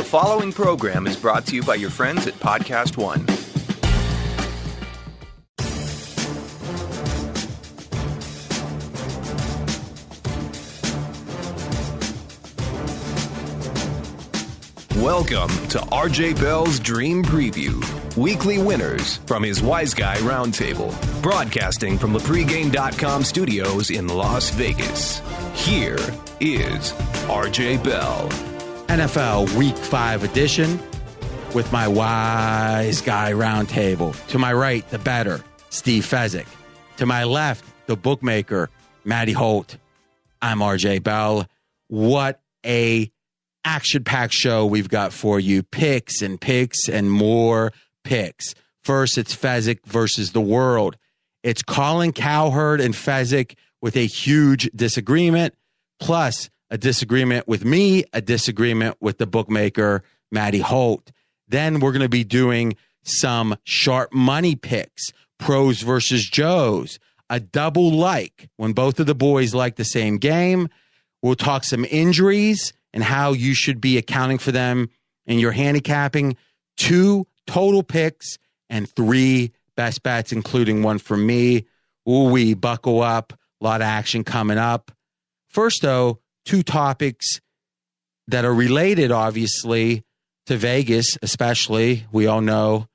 following program is brought to you by your friends at Podcast One. Welcome to RJ Bell's Dream Preview. Weekly winners from his Wise Guy Roundtable. Broadcasting from the pregame.com studios in Las Vegas. Here is RJ Bell. NFL Week 5 edition with my Wise Guy Roundtable. To my right, the bettor, Steve Fezzik. To my left, the bookmaker, Matty Holt. I'm RJ Bell. What a action-packed show we've got for you. Picks and more picks. First, it's Fezzik versus the world. It's Colin Cowherd and Fezzik with a huge disagreement, plus a disagreement with me, a disagreement with the bookmaker, Matty Holt. Then we're going to be doing some sharp money picks, pros versus Joes, a double like when both of the boys like the same game. We'll talk some injuries and how you should be accounting for them in your handicapping. 2 total picks and 3 best bets, including one from me. Ooh, we buckle up. A lot of action coming up. First, though, 2 topics that are related, obviously, to Vegas, especially. We all know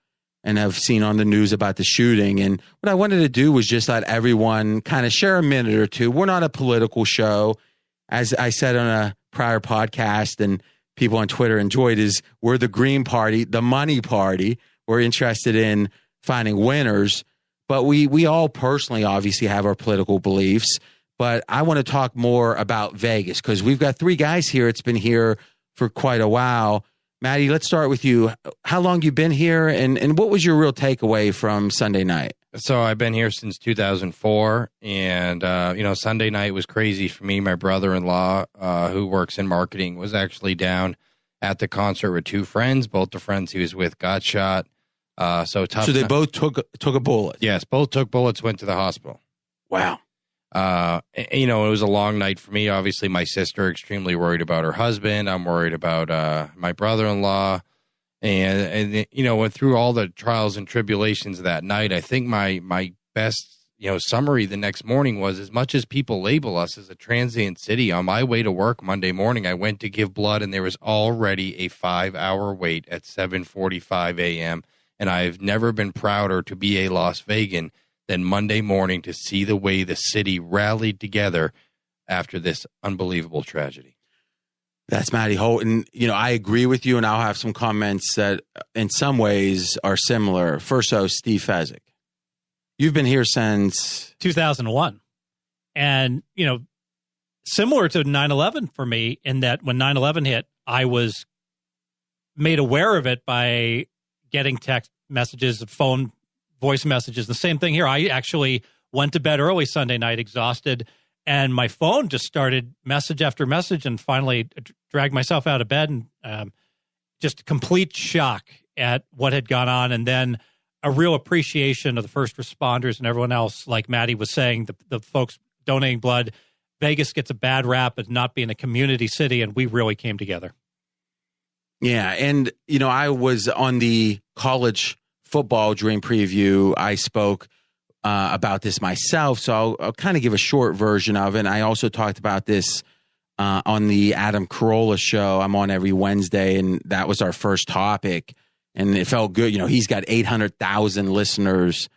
and have seen on the news about the shooting. And what I wanted to do was just let everyone kind of share a minute or two. We're not a political show. As I said on a prior podcast and people on Twitter enjoyed, is we're the Green Party, the money party. We're interested in finding winners, but we all personally obviously have our political beliefs. But I want to talk more about Vegas because we've got 3 guys here. It's been here for quite a while. Matty, let's start with you. How long you been here, and what was your real takeaway from Sunday night? So I've been here since 2004, and, Sunday night was crazy for me. My brother-in-law, who works in marketing, was actually down at the concert with 2 friends. Both the friends he was with got shot. So they both took a bullet? Yes, both took bullets, went to the hospital. Wow. It was a long night for me. Obviously, my sister extremely worried about her husband. I'm worried about my brother-in-law. And went through all the trials and tribulations of that night. I think my best, summary the next morning was, as much as people label us as a transient city, on my way to work Monday morning, I went to give blood, and there was already a 5-hour wait at 7:45 a.m. And I've never been prouder to be a Las Vegan than Monday morning to see the way the city rallied together after this unbelievable tragedy. That's Matty Holt. And, I agree with you, and I'll have some comments that in some ways are similar. First, Steve Fezzik. You've been here since 2001. And, similar to 9/11 for me, in that when 9/11 hit, I was made aware of it by getting text messages, phone, voice messages. The same thing here. I actually went to bed early Sunday night, exhausted, and my phone just started message after message, and finally dragged myself out of bed, and just complete shock at what had gone on. And then a real appreciation of the first responders and everyone else. Like Matty was saying, the folks donating blood. Vegas gets a bad rap as not being a community city, and we really came together. Yeah. And, I was on the college football Dream Preview. I spoke about this myself, so I'll kind of give a short version of it. And I also talked about this on the Adam Carolla show. I'm on every Wednesday, and that was our first topic, and it felt good. He's got 800,000 listeners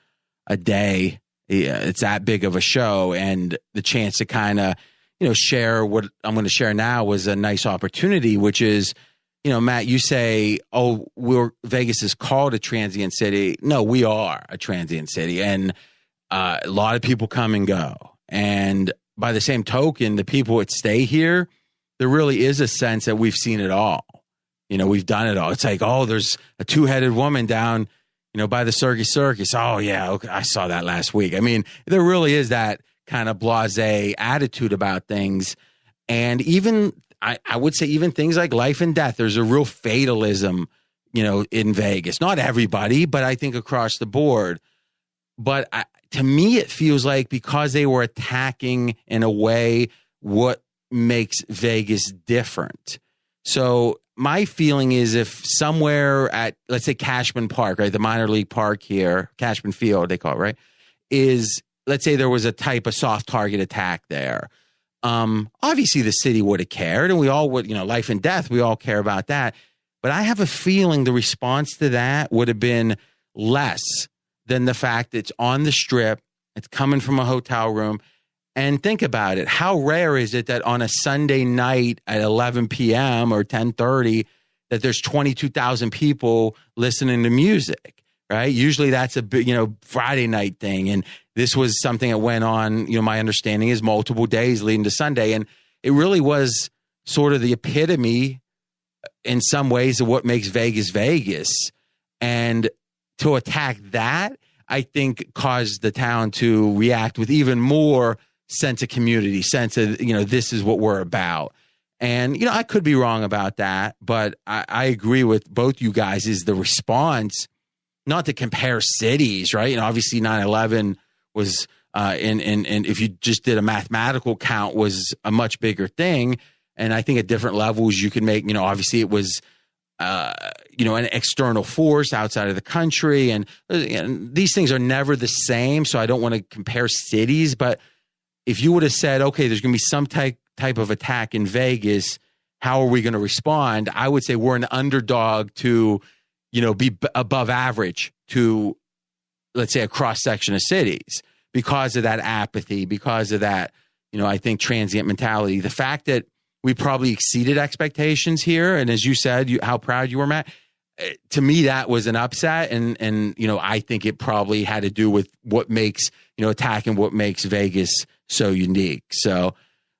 a day. Yeah, it's that big of a show, and the chance to kind of, share what I'm going to share now was a nice opportunity, which is, Matt, you say, Vegas is called a transient city. No, we are a transient city, and a lot of people come and go. And by the same token, the people that stay here, there really is a sense that we've seen it all. We've done it all. It's like, there's a 2-headed woman down, by the Circus. Oh, yeah, okay, I saw that last week. I mean, there really is that kind of blasé attitude about things. And even, I would say, even things like life and death, there's a real fatalism, in Vegas. Not everybody, but I think across the board. But to me, it feels like because they were attacking in a way what makes Vegas different. So my feeling is if somewhere at, let's say, Cashman Park, right, the minor league park here, Cashman Field, they call it, right, is, let's say there was a type of soft target attack there. Obviously, the city would have cared, and we all would, life and death, we all care about that. But I have a feeling the response to that would have been less than the fact that it's on the strip, it's coming from a hotel room. And think about it. How rare is it that on a Sunday night at 11 p.m. or 10:30 that there's 22,000 people listening to music, right? Usually that's a big, Friday night thing. And this was something that went on, my understanding is multiple days leading to Sunday. And it really was sort of the epitome in some ways of what makes Vegas Vegas. And to attack that, I think caused the town to react with even more sense of community, sense of, this is what we're about. And, I could be wrong about that, but I agree with both you guys is the response, not to compare cities, right? Obviously 9/11 was, and if you just did a mathematical count, was a much bigger thing. And I think at different levels you can make, obviously it was, an external force outside of the country. And these things are never the same. So I don't want to compare cities, but if you would have said, okay, there's going to be some type of attack in Vegas, how are we going to respond? I would say we're an underdog to, be above average to, let's say, a cross section of cities because of that apathy, because of that, I think transient mentality. The fact that we probably exceeded expectations here, and as you said, how proud you were, Matt. To me, that was an upset, and I think it probably had to do with what makes attacking what makes Vegas so unique. So,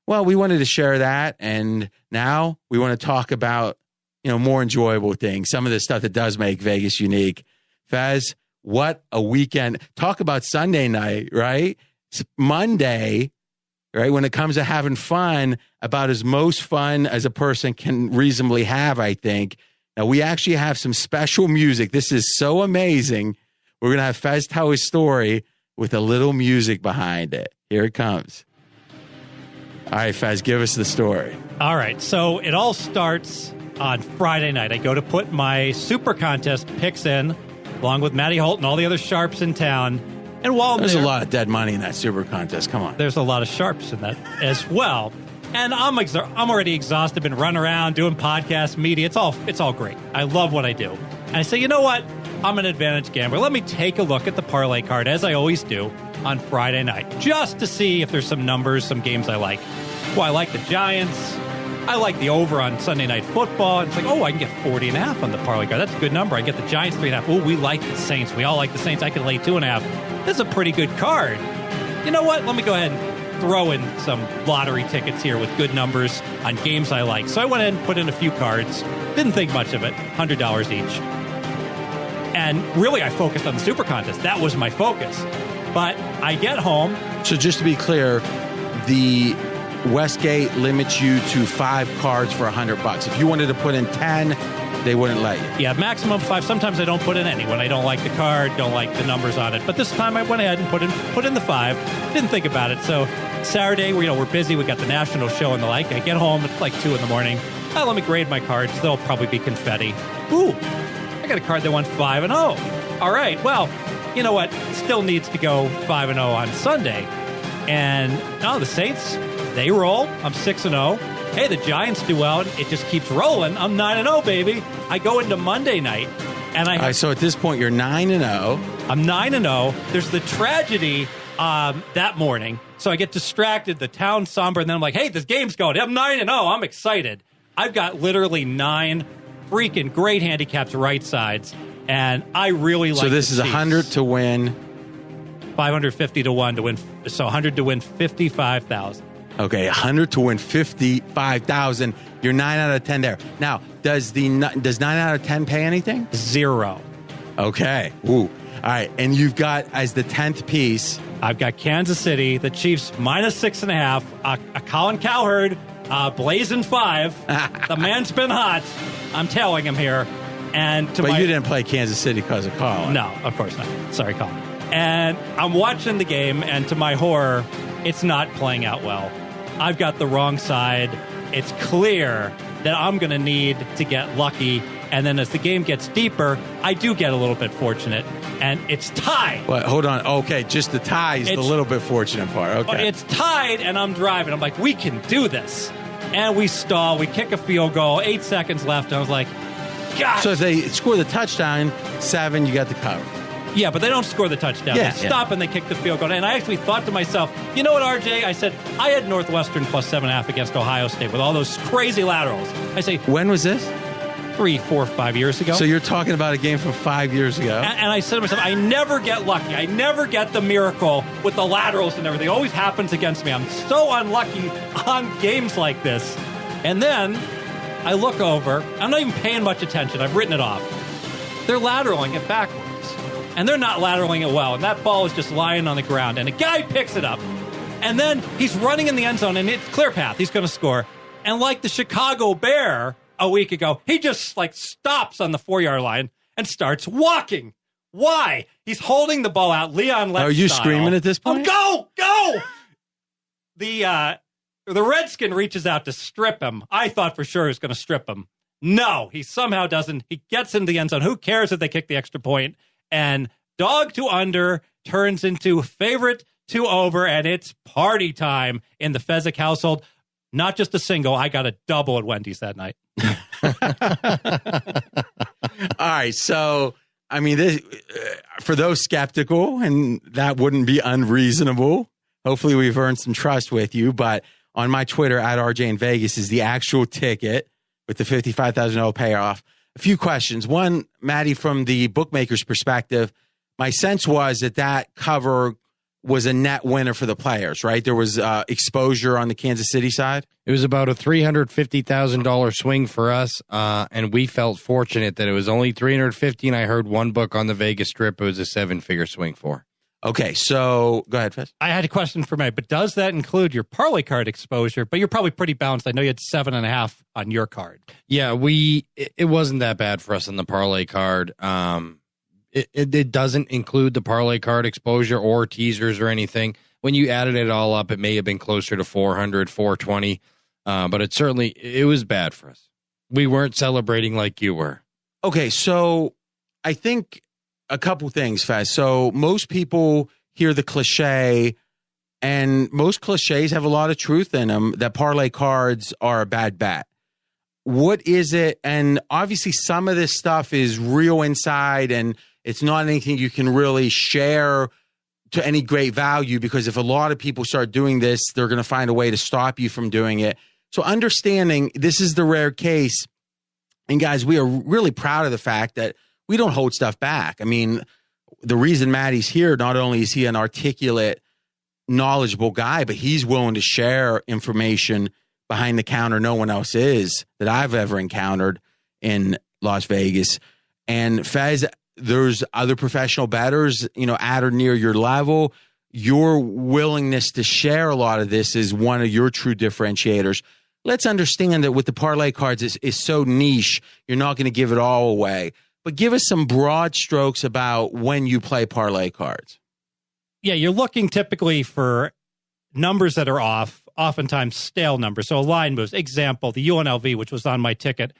well, we wanted to share that, and now we want to talk about more enjoyable things, some of the stuff that does make Vegas unique. Fez, what a weekend! Talk about Sunday night, right? It's Monday, right? When it comes to having fun, about as most fun as a person can reasonably have, I think. Now, we actually have some special music. This is so amazing. We're going to have Fez tell his story with a little music behind it. Here it comes. All right, Fez, give us the story. All right, so it all starts on Friday night. I go to put my super contest picks in, along with Matty Holt and all the other sharps in town. And while there's a lot of dead money in that super contest. Come on. There's a lot of sharps in that as well. And I'm already exhausted, been running around doing podcasts, media. It's all great. I love what I do. And I say, you know what? I'm an advantage gambler. Let me take a look at the parlay card, as I always do, on Friday night, just to see if there's some numbers, some games I like. Well, I like the Giants. I like the over on Sunday Night Football. It's like, I can get 40.5 on the parlay card. That's a good number. I get the Giants 3.5. We like the Saints. We all like the Saints. I can lay 2.5. This is a pretty good card. You know what? Let me go ahead and throw in some lottery tickets here with good numbers on games I like. So I went in and put in a few cards. Didn't think much of it. $100 each. And really, I focused on the super contest. That was my focus. But I get home. So just to be clear, the Westgate limits you to 5 cards for $100. If you wanted to put in 10, they wouldn't let you. Yeah, maximum 5. Sometimes I don't put in any when I don't like the card, don't like the numbers on it. But this time I went ahead and put in the 5. Didn't think about it. So Saturday, we're busy. We got the national show and the like. I get home. It's like 2 in the morning. Let me grade my cards. There'll probably be confetti. Ooh, I got a card that won 5-0. All right. Well, you know what? Still needs to go 5-0 on Sunday. And the Saints, they roll. I'm 6-0. Hey, the Giants do well. It just keeps rolling. I'm 9-0, baby. I go into Monday night, and All right, so at this point, you're 9-0. I'm 9-0. There's the tragedy that morning. So I get distracted, the town's somber, and then I'm like, hey, this game's going. I'm 9-0. I'm excited. I've got literally 9 freaking great handicaps right sides, and I really like So this is 100 to win. 550 to 1 to win. So 100 to win 55,000. Okay, 100 to win 55,000. You're 9 out of 10 there. Now, does 9 out of 10 pay anything? 0. Okay. Ooh. All right, and you've got as the 10th piece. I've got Kansas City, the Chiefs -6.5. A Colin Cowherd blazing 5. The man's been hot. I'm telling him here. But you didn't play Kansas City because of Colin. No, of course not. Sorry, Colin. And I'm watching the game, and to my horror, it's not playing out well. I've got the wrong side. It's clear that I'm going to need to get lucky. And then as the game gets deeper, I do get a little bit fortunate. And it's tied. Well, hold on. Okay, just the tie is the little bit fortunate part. Okay. It's tied, and I'm driving. I'm like, we can do this. And we stall. We kick a field goal. 8 seconds left. And I was like, God. So if they score the touchdown, 7, you got the cover. Yeah, but they don't score the touchdown. Yeah, they stop and they kick the field goal. And I actually thought to myself, you know what, RJ? I said, I had Northwestern plus 7.5 against Ohio State with all those crazy laterals. I say, when was this? 3, 4, 5 years ago. So you're talking about a game from 5 years ago. And I said to myself, I never get lucky. I never get the miracle with the laterals and everything. It always happens against me. I'm so unlucky on games like this. And then I look over. I'm not even paying much attention. I've written it off. They're lateraling it backwards. And they're not lateraling it well. And that ball is just lying on the ground. And a guy picks it up. And then he's running in the end zone. And it's clear path. He's going to score. And like the Chicago Bear a week ago, he just stops on the 4-yard line and starts walking. Why? He's holding the ball out. Leon Letts Are you style. screaming at this point? Oh, go! The Redskin reaches out to strip him. I thought for sure he was going to strip him. No, he somehow doesn't. He gets into the end zone. Who cares if they kick the extra point? And dog to under turns into favorite to over, and it's party time in the Fezzik household. Not just a single. I got a double at Wendy's that night. All right. So, I mean, this, for those skeptical, and that wouldn't be unreasonable, hopefully we've earned some trust with you. But on my Twitter, at RJ in Vegas, is the actual ticket with the $55,000 payoff. A few questions. One, Matty, from the bookmaker's perspective, my sense was that cover was a net winner for the players, right? There was exposure on the Kansas City side. It was about a $350,000 swing for us, and we felt fortunate that it was only $350,000, and I heard one book on the Vegas Strip it was a 7-figure swing for. Okay, so go ahead, Fez. I had a question for Matt, but does that include your parlay card exposure? But you're probably pretty balanced. I know you had 7.5 on your card. Yeah, it wasn't that bad for us on the parlay card. It doesn't include the parlay card exposure or teasers or anything. When you added it all up, it may have been closer to 400, 420, but it was bad for us. We weren't celebrating like you were. Okay, so I think a couple things, Fez. So most people hear the cliche, and most cliches have a lot of truth in them, that parlay cards are a bad bet. What is it? And obviously some of this stuff is real inside, and it's not anything you can really share to any great value, because if a lot of people start doing this, they're going to find a way to stop you from doing it. So understanding this is the rare case. And guys, we are really proud of the fact that we don't hold stuff back. I mean, the reason Matty's here, not only is he an articulate, knowledgeable guy, but he's willing to share information behind the counter no one else is that I've ever encountered in Las Vegas. And Fez, there's other professional bettors, at or near your level. Your willingness to share a lot of this is one of your true differentiators. Let's understand that with the parlay cards, is so niche, you're not going to give it all away. But give us some broad strokes about when you play parlay cards. Yeah, you're looking typically for numbers that are off, oftentimes stale numbers. So a line moves. Example, the UNLV, which was on my ticket,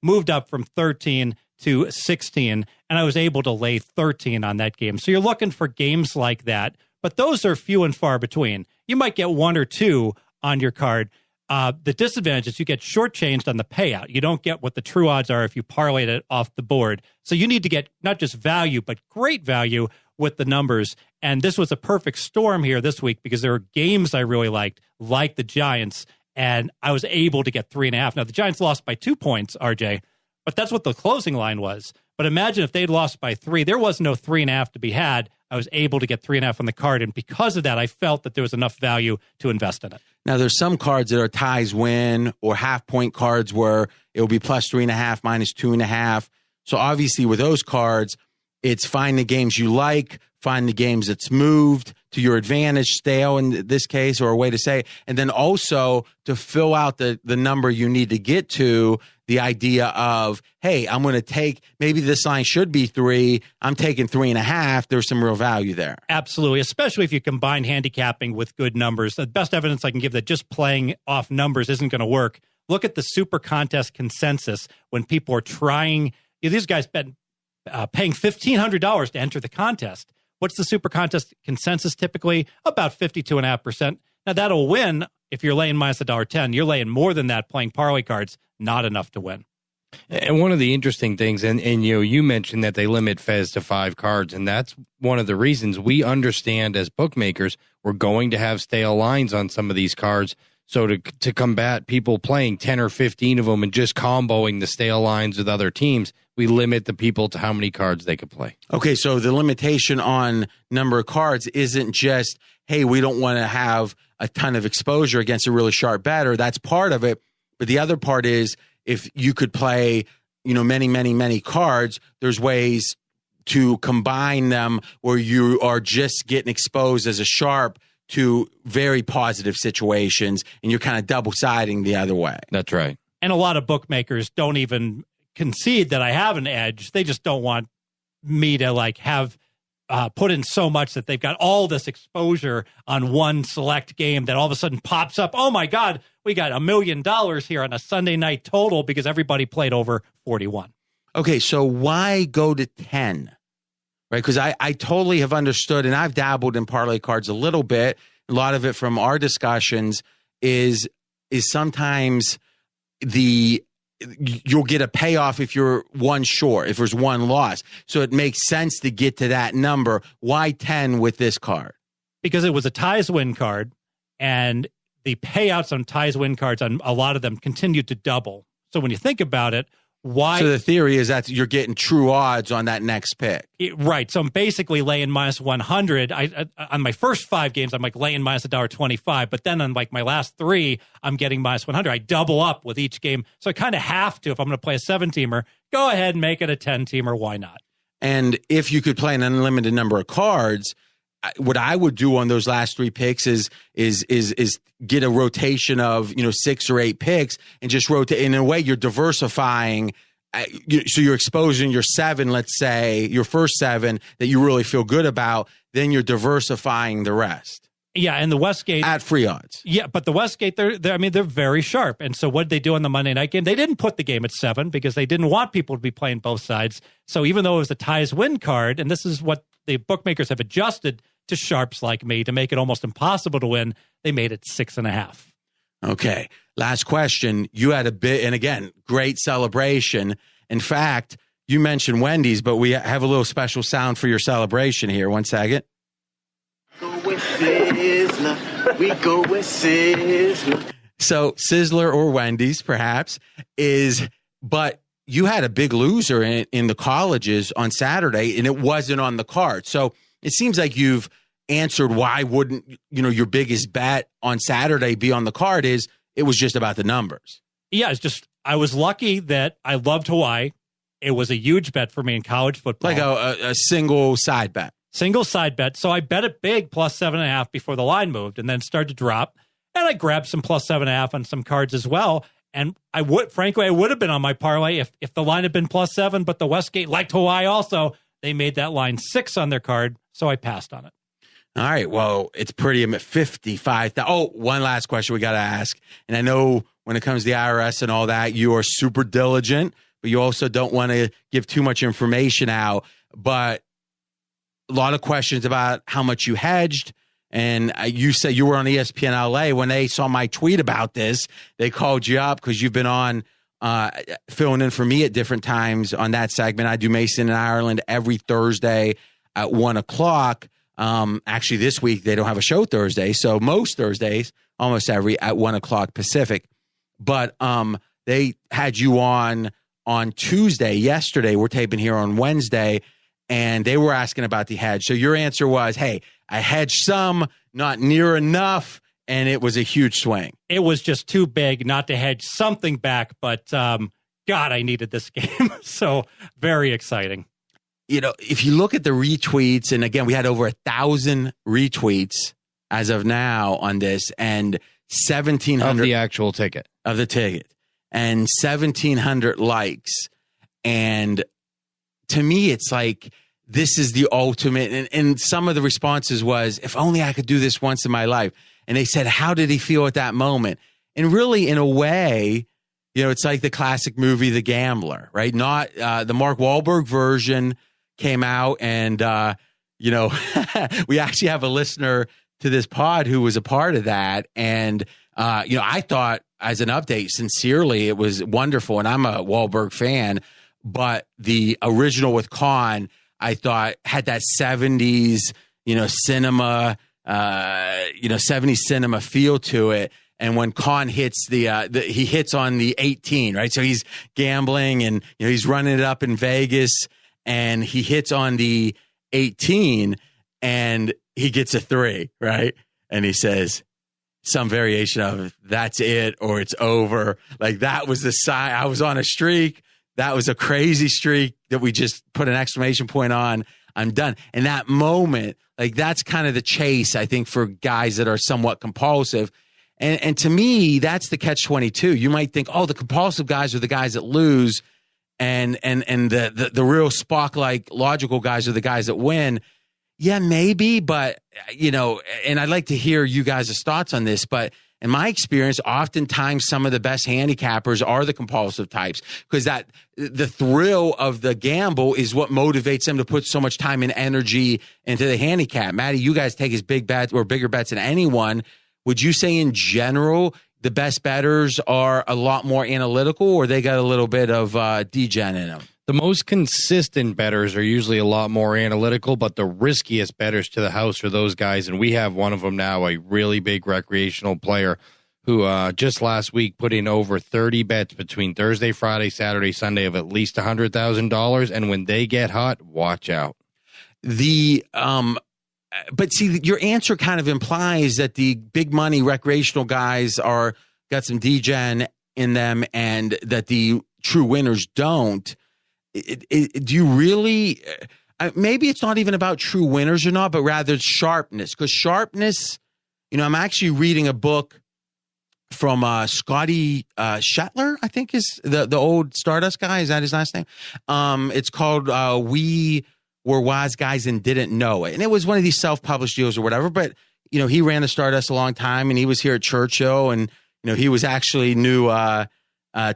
moved up from 13 to 16, and I was able to lay 13 on that game. So you're looking for games like that, but those are few and far between. You might get 1 or 2 on your card. The disadvantage is you get shortchanged on the payout. You don't get what the true odds are if you parlayed it off the board. So you need to get not just value, but great value with the numbers. And this was a perfect storm here this week because there were games I really liked, like the Giants, and I was able to get 3.5. Now, the Giants lost by 2 points, RJ, but that's what the closing line was. But imagine if they'd lost by 3, there was no 3.5 to be had. I was able to get 3.5 on the card, and because of that, I felt that there was enough value to invest in it. Now, there's some cards that are ties win or half-point cards where it will be plus 3.5, minus 2.5. So obviously with those cards, it's find the games you like, find the games that's moved to your advantage, stale in this case, or a way to say it. And then also to fill out the number you need to get to, the idea of, hey, I'm going to take, maybe this line should be 3. I'm taking 3.5. There's some real value there. Absolutely, especially if you combine handicapping with good numbers. The best evidence I can give that just playing off numbers isn't going to work. look at the super contest consensus when people are trying. These guys been paying $1,500 to enter the contest. What's the super contest consensus typically? About 52.5%. Now, that'll win if you're laying minus $1.10. You're laying more than that playing parlay cards, not enough to win. And one of the interesting things, and you mentioned that they limit Fez to 5 cards, and that's one of the reasons we understand as bookmakers we're going to have stale lines on some of these cards. So to combat people playing 10 or 15 of them and just comboing the stale lines with other teams, we limit the people to how many cards they could play. Okay, so the limitation on number of cards isn't just, hey, we don't want to have a ton of exposure against a really sharp bettor. That's part of it. But the other part is, if you could play, many, many, many cards, there's ways to combine them where you are just getting exposed as a sharp to very positive situations, and you're kind of double-siding the other way. That's right. And a lot of bookmakers don't even concede that I have an edge. They just don't want me to have put in so much that they've got all this exposure on one select game that all of a sudden pops up. Oh my God, we got $1 million here on a Sunday night total because everybody played over 41. Okay, so why go to 10? Right, because I totally have understood, and I've dabbled in parlay cards a little bit. A lot of it from our discussions is sometimes you'll get a payoff if you're one short, if there's one loss. So it makes sense to get to that number. Why 10 with this card? Because it was a ties win card, and the payouts on ties win cards on a lot of them continued to double. So when you think about it, why? So the theory is that you're getting true odds on that next pick. Right. So I'm basically laying minus 100. On my first 5 games, I'm laying minus $1.25. But then on my last 3, I'm getting minus 100. I double up with each game. So I kind of have to, if I'm going to play a 7-teamer, go ahead and make it a 10-teamer. Why not? And if you could play an unlimited number of cards, what I would do on those last 3 picks is get a rotation of 6 or 8 picks and just rotate. In a way, you're diversifying. So you're exposing your 7, let's say your first 7 that you really feel good about. Then you're diversifying the rest. Yeah, and the Westgate at free odds. Yeah, but the Westgate, they're very sharp. And so what did they do on the Monday night game? They didn't put the game at 7 because they didn't want people to be playing both sides. So even though it was a ties win card, and this is what the bookmakers have adjusted to sharps like me to make it almost impossible to win, they made it 6.5. Okay. Last question. You had a bit, and again, great celebration. In fact, you mentioned Wendy's, but we have a little special sound for your celebration here. 1 second. Go with Sizzler. We go with Sizzler. So Sizzler or Wendy's, perhaps, but you had a big loser in the colleges on Saturday, and it wasn't on the card. So it seems like you've answered why wouldn't your biggest bet on Saturday be on the card. It was just about the numbers. Yeah, it's just I was lucky that I loved Hawaii. It was a huge bet for me in college football. Like a single side bet. Single side bet. So I bet it big plus 7.5 before the line moved and then started to drop. And I grabbed some plus 7.5 on some cards as well. And I would have been on my parlay if the line had been plus 7, but the Westgate liked Hawaii also. They made that line 6 on their card, so I passed on it. All right. Well, it's pretty at 55. Oh, one last question we got to ask. And I know when it comes to the IRS and all that, you are super diligent, but you also don't want to give too much information out. But a lot of questions about how much you hedged. And you said you were on ESPN LA. When they saw my tweet about this, they called you up because you've been on filling in for me at different times on that segment. I do Mason in Ireland every Thursday at 1:00. Actually, this week they don't have a show Thursday, so most Thursdays, almost every at 1:00 Pacific. But they had you on Tuesday. Yesterday, we're taping here on Wednesday, and they were asking about the hedge. So your answer was, "Hey, I hedged some, not near enough." And it was a huge swing. It was just too big not to hedge something back. But, God, I needed this game. So very exciting. If you look at the retweets, and again, we had over 1,000 retweets as of now on this, and 1,700 of the actual ticket. Of the ticket. And 1,700 likes. And to me, it's like, this is the ultimate. And some of the responses was, if only I could do this once in my life. And they said, how did he feel at that moment? And really, in a way, it's like the classic movie, The Gambler, right? Not the Mark Wahlberg version came out, and we actually have a listener to this pod who was a part of that, and I thought, as an update, sincerely, it was wonderful, and I'm a Wahlberg fan, but the original with Con, I thought, had that 70s, cinema, 70s cinema feel to it. And when Con hits he hits on the 18, right? So he's gambling and, he's running it up in Vegas, and he hits on the 18 and he gets a 3, right? And he says some variation of, that's it, or it's over. Like, that was the sign. I was on a streak. That was a crazy streak that we just put an exclamation point on. I'm done. And that moment, like, that's kind of the chase, I think, for guys that are somewhat compulsive. And to me, that's the catch-22. You might think, the compulsive guys are the guys that lose, and the real Spock-like logical guys are the guys that win. Yeah, maybe, but, and I'd like to hear you guys' thoughts on this, but in my experience, oftentimes some of the best handicappers are the compulsive types, because the thrill of the gamble is what motivates them to put so much time and energy into the handicap. Matty, you guys take as big bets or bigger bets than anyone. Would you say in general the best bettors are a lot more analytical, or they got a little bit of degen in them? The most consistent bettors are usually a lot more analytical, but the riskiest bettors to the house are those guys, and we have one of them now, a really big recreational player who just last week put in over 30 bets between Thursday, Friday, Saturday, Sunday of at least $100,000, and when they get hot, watch out. But see, your answer kind of implies that the big money recreational guys got some degen in them, and that the true winners don't. Do you really? Maybe it's not even about true winners or not, but rather it's sharpness. Because sharpness, I'm actually reading a book from Scotty Shetler, I think is the old Stardust guy. Is that his last name? It's called We Were Wise Guys and Didn't Know It. And it was one of these self-published deals or whatever. But, he ran the Stardust a long time, and he was here at Churchill, and, he was actually knew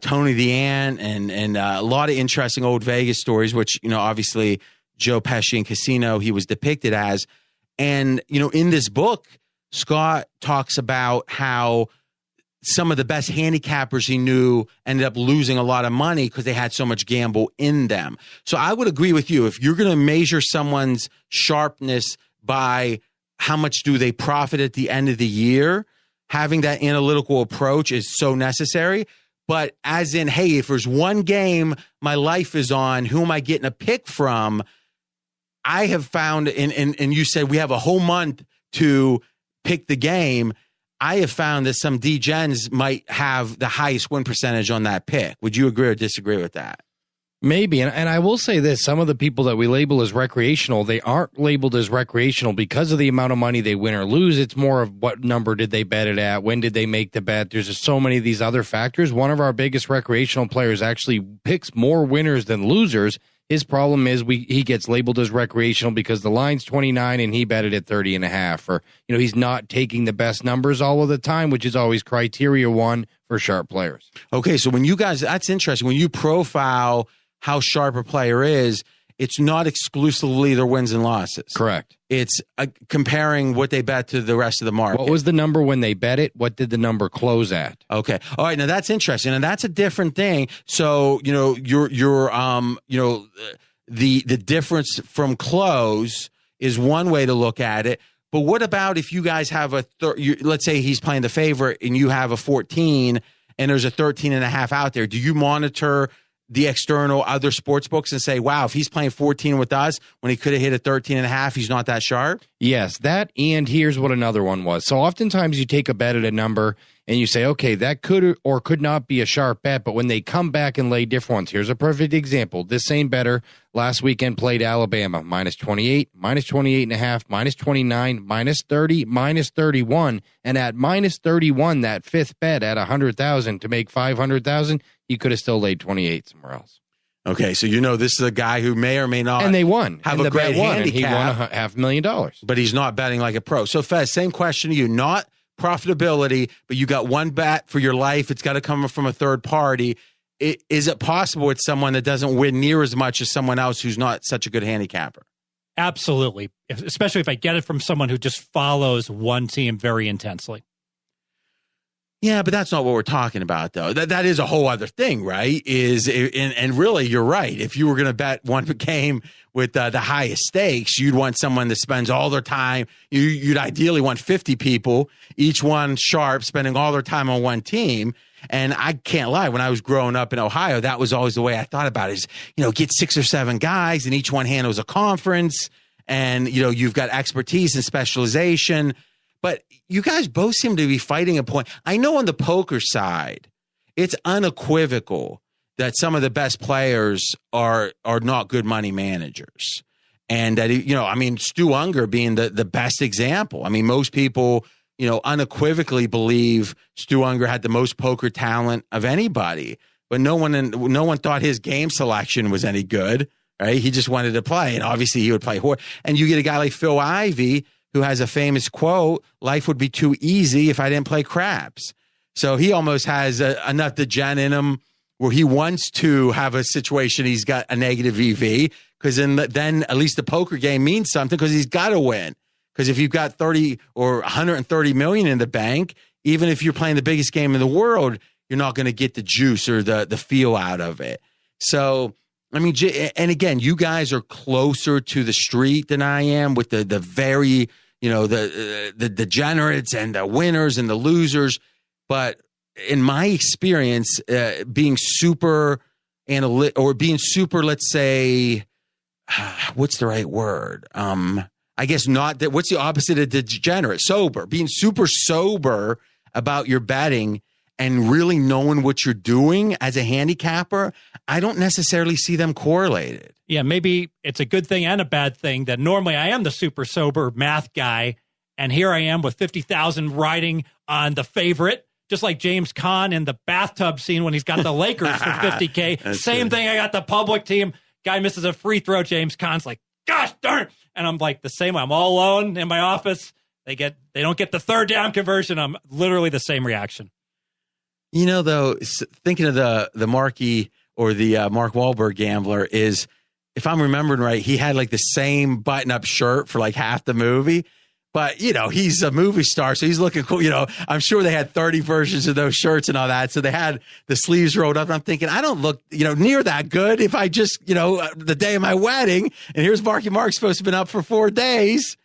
Tony the Ant and a lot of interesting old Vegas stories, which, obviously Joe Pesci in Casino, he was depicted as. And, in this book, Scott talks about how some of the best handicappers he knew ended up losing a lot of money because they had so much gamble in them. So I would agree with you. If you're going to measure someone's sharpness by how much do they profit at the end of the year, having that analytical approach is so necessary. But as in, hey, if there's one game my life is on, who am I getting a pick from? I have found, and you said we have a whole month to pick the game. I have found that some degens might have the highest win percentage on that pick. Would you agree or disagree with that? Maybe. And I will say this, some of the people that we label as recreational, they aren't labeled as recreational because of the amount of money they win or lose. It's more of what number did they bet it at? When did they make the bet? There's just so many of these other factors. One of our biggest recreational players actually picks more winners than losers. His problem is he gets labeled as recreational because the line's 29 and he bet it at 30.5. Or, he's not taking the best numbers all of the time, which is always criteria one for sharp players. Okay, so when you guys, that's interesting. When you profile how sharp a player is, it's not exclusively their wins and losses. Correct. It's comparing what they bet to the rest of the market. What was the number when they bet it? What did the number close at? Okay. All right. Now that's interesting, and that's a different thing. So the difference from close is one way to look at it. But what about if you guys have let's say he's playing the favorite and you have a 14 and there's a 13.5 out there? Do you monitor the external other sports books and say, wow, if he's playing 14 with us when he could have hit a 13.5, he's not that sharp? Yes, that, and here's what another one was. So oftentimes you take a bet at a number and you say, okay, that could or could not be a sharp bet, but when they come back and lay different ones, here's a perfect example. This same bettor last weekend played Alabama, minus 28, minus 28.5, minus 29, minus 30, minus 31, and at minus 31, that fifth bet at 100,000 to make 500,000, he could have still laid 28 somewhere else. Okay, so this is a guy who may or may not, and they won, have a great handicap. And he won $500,000, but he's not betting like a pro. So Fez, same question to you. Not profitability, but you got one bet for your life. It's got to come from a third party. Is it possible with someone that doesn't win near as much as someone else who's not such a good handicapper? Absolutely. Especially if I get it from someone who just follows one team very intensely. Yeah, but that's not what we're talking about, though. That is a whole other thing, right? And really, you're right. If you were going to bet one game with the highest stakes, you'd want someone that spends all their time. You'd ideally want 50 people, each one sharp, spending all their time on one team. And I can't lie, when I was growing up in Ohio, that was always the way I thought about it is, get 6 or 7 guys and each one handles a conference and, you've got expertise and specialization. But you guys both seem to be fighting a point. I know on the poker side, it's unequivocal that some of the best players are not good money managers. And that, Stu Unger being the best example. I mean, most people, unequivocally believe Stu Unger had the most poker talent of anybody, but no one thought his game selection was any good, right? He just wanted to play, and obviously he would play horse. And you get a guy like Phil Ivey, who has a famous quote, "Life would be too easy if I didn't play craps." So he almost has enough degen in him where he wants to have a situation he's got a negative EV, because then at least the poker game means something because he's got to win. Because if you've got 30 or 130 million in the bank, even if you're playing the biggest game in the world, you're not going to get the juice or the feel out of it. So, and again, you guys are closer to the street than I am with the very, the degenerates and the winners and the losers. But in my experience, being super analytic or being super, let's say, what's the right word? I guess not that. What's the opposite of degenerate? Sober. Being super sober about your betting and really knowing what you're doing as a handicapper, I don't necessarily see them correlated. Yeah, maybe it's a good thing and a bad thing that normally I am the super sober math guy, and here I am with 50,000 riding on the favorite, just like James Conn in the bathtub scene when he's got the Lakers for 50K. Same thing. I got the public team. Guy misses a free throw. James Conn's like, gosh darn it. And I'm like the same. I'm all alone in my office. They don't get the third down conversion. I'm literally the same reaction. Though, thinking of the Marky or the Mark Wahlberg gambler is, if I'm remembering right, he had like the same button-up shirt for like half the movie. But, he's a movie star, so he's looking cool. I'm sure they had 30 versions of those shirts and all that. So they had the sleeves rolled up. And I'm thinking, I don't look, near that good if I just, the day of my wedding, and here's Marky Mark supposed to have been up for 4 days,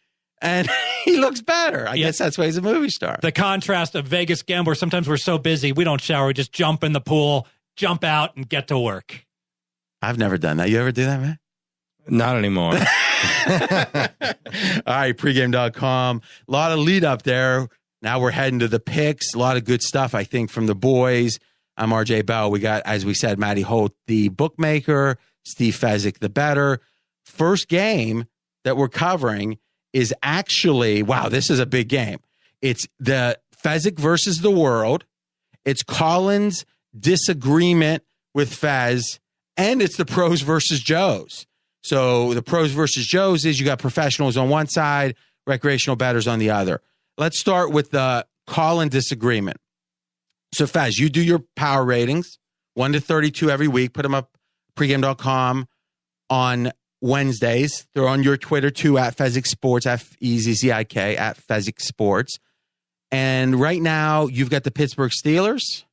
and he looks better. I guess that's why he's a movie star. The contrast of Vegas gamblers, sometimes we're so busy, we don't shower, we just jump in the pool, jump out, and get to work. I've never done that. You ever do that, man? Not anymore. All right, pregame.com. A lot of lead up there. Now we're heading to the picks. A lot of good stuff, I think, from the boys. I'm RJ Bell. We got, as we said, Matty Holt, the bookmaker, Steve Fezzik, the bettor. First game that we're covering is actually, wow, this is a big game. It's the Fezzik versus the world. It's Colin's disagreement with Fez, and it's the pros versus Joes. So the pros versus Joes is you got professionals on one side, recreational bettors on the other. Let's start with the Colin disagreement. So Fez, you do your power ratings, 1 to 32 every week. Put them up pregame.com on Wednesdays. They're on your Twitter too, at Fezzik Sports, Fezzik, at Fezzik Sports. And right now you've got the Pittsburgh Steelers.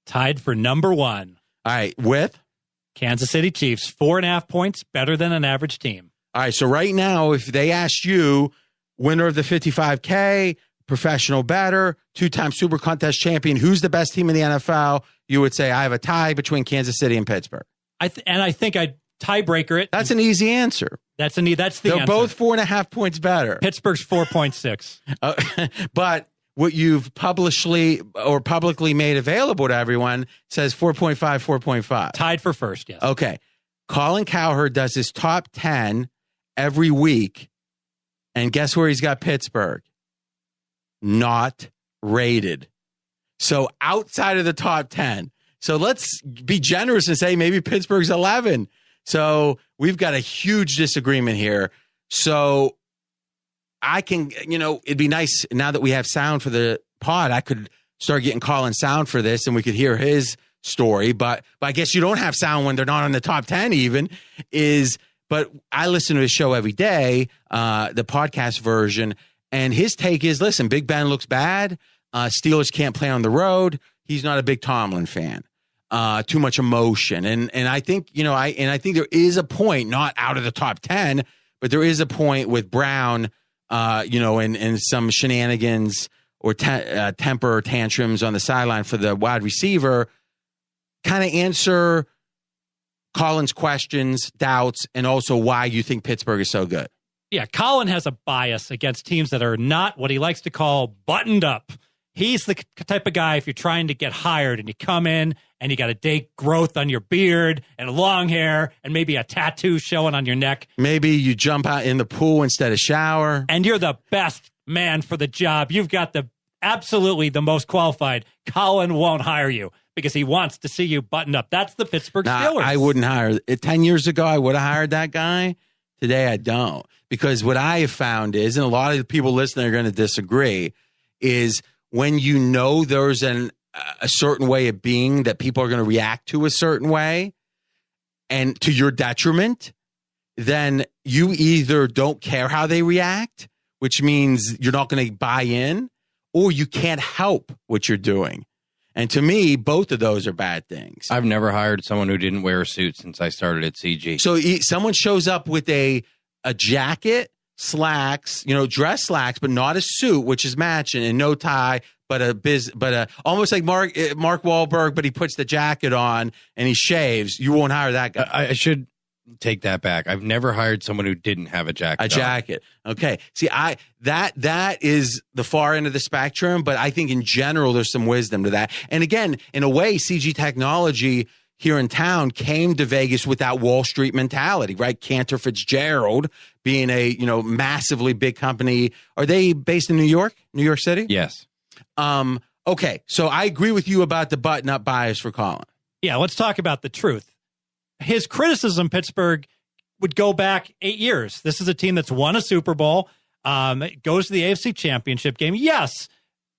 Tied for number 1. All right, with? Kansas City Chiefs, 4.5 points, better than an average team. All right, so right now, if they asked you, winner of the 55K, professional bettor, 2-time Super Contest champion, who's the best team in the NFL, you would say, I have a tie between Kansas City and Pittsburgh. I think I'd tiebreaker it. That's an easy answer. That's the answer. They're both 4.5 points better. Pittsburgh's 4.6. But what you've publicly made available to everyone says 4.5, 4.5. Tied for first, yes. Okay. Colin Cowherd does his top 10 every week. And guess where he's got Pittsburgh? Not rated. So outside of the top 10. So let's be generous and say maybe Pittsburgh's 11. So we've got a huge disagreement here. So I can, it'd be nice now that we have sound for the pod. I could start getting Colin sound for this, and we could hear his story. But I guess you don't have sound when they're not in the top 10 even. But I listen to his show every day, the podcast version, and his take is, listen, Big Ben looks bad. Steelers can't play on the road. He's not a big Tomlin fan. Too much emotion, and I think I think there is a point, not out of the top 10, but there is a point with Brown, and some shenanigans or temper tantrums on the sideline for the wide receiver, kind of answer Colin's questions, doubts, and also why you think Pittsburgh is so good. Yeah, Colin has a bias against teams that are not what he likes to call buttoned up. He's the type of guy, if you're trying to get hired and you come in and you got a day growth on your beard and long hair and maybe a tattoo showing on your neck. Maybe you jump out in the pool instead of shower. And you're the best man for the job. You've got absolutely the most qualified. Colin won't hire you because he wants to see you buttoned up. That's the Pittsburgh Steelers. I wouldn't hire. 10 years ago, I would have hired that guy. Today, I don't. Because what I have found is, and a lot of the people listening are going to disagree, is when there's a certain way of being that people are going to react to a certain way and to your detriment, then you either don't care how they react, which means you're not going to buy in, or you can't help what you're doing. And to me, both of those are bad things. I've never hired someone who didn't wear a suit since I started at CG. So someone shows up with a jacket, slacks, dress slacks, but not a suit, which is matching, and no tie, but almost like Mark Wahlberg, but he puts the jacket on and he shaves. You won't hire that guy. I should take that back. I've never hired someone who didn't have a jacket. A jacket. Okay. See, that is the far end of the spectrum, but I think in general there's some wisdom to that. And again, in a way, CG Technology here in town came to Vegas with that Wall Street mentality, right? Cantor Fitzgerald being a, massively big company. Are they based in New York City? Yes. Okay. So I agree with you about the button-up bias for Colin. Yeah, let's talk about the truth. His criticism, Pittsburgh, would go back 8 years. This is a team that's won a Super Bowl, goes to the AFC Championship game. Yes,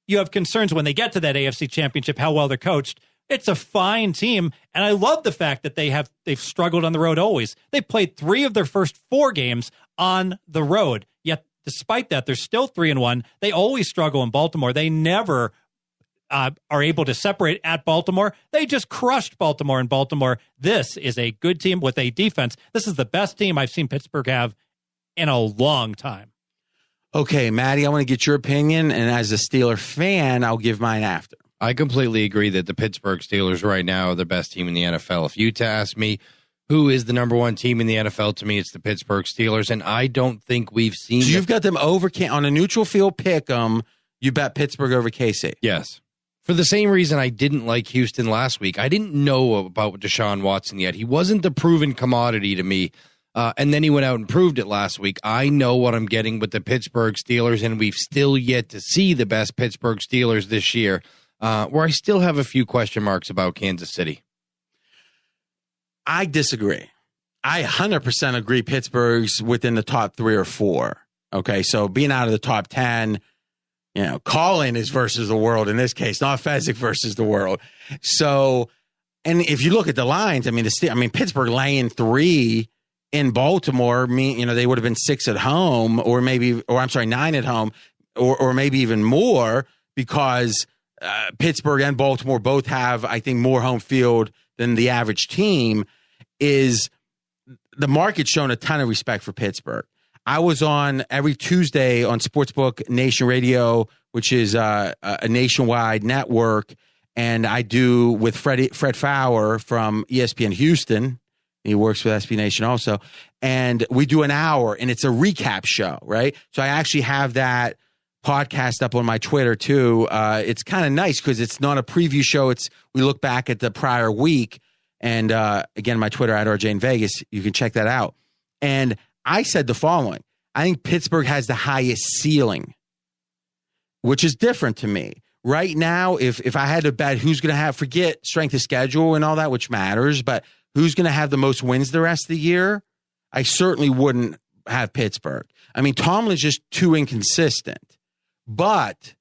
you have concerns when they get to that AFC Championship, how well they're coached. It's a fine team, and I love the fact that they've struggled on the road always. They played 3 of their first 4 games on the road, yet despite that, they're still 3-1. They always struggle in Baltimore. They never are able to separate at Baltimore. They just crushed Baltimore in Baltimore. This is a good team with a defense. This is the best team I've seen Pittsburgh have in a long time. Okay, Matty, I want to get your opinion, and as a Steeler fan, I'll give mine after. I completely agree that the Pittsburgh Steelers right now are the best team in the NFL. If you to ask me who is the number 1 team in the NFL, to me, it's the Pittsburgh Steelers, and I don't think we've seen. So you've got them over on a neutral field pick 'em. You bet Pittsburgh over KC. Yes. For the same reason I didn't like Houston last week. I didn't know about Deshaun Watson yet. He wasn't the proven commodity to me. And then he went out and proved it last week. I know what I'm getting with the Pittsburgh Steelers, and we've still yet to see the best Pittsburgh Steelers this year, where I still have a few question marks about Kansas City. I disagree. I 100% agree Pittsburgh's within the top 3 or 4. Okay, so being out of the top 10, Colin is versus the world in this case, not Fezzik versus the world. So, and if you look at the lines, Pittsburgh laying 3 in Baltimore, they would have been 6 at home, or 9 at home, or maybe even more, because Pittsburgh and Baltimore both have, I think, more home field than the average team. Is the market shown a ton of respect for Pittsburgh? I was on every Tuesday on Sportsbook Nation Radio, which is a nationwide network, and I do with Fred Fowler from ESPN Houston. He works with SB Nation also, and we do an hour, and it's a recap show, right? So I actually have that podcast up on my Twitter too. It's kind of nice because it's not a preview show. We look back at the prior week, and again, my Twitter at RJ in Vegas. You can check that out. And I said the following: I think Pittsburgh has the highest ceiling, which is different to me. Right now, if I had to bet who's going to forget strength of schedule and all that, which matters, but who's going to have the most wins the rest of the year, I certainly wouldn't have Pittsburgh. I mean, Tomlin's just too inconsistent. But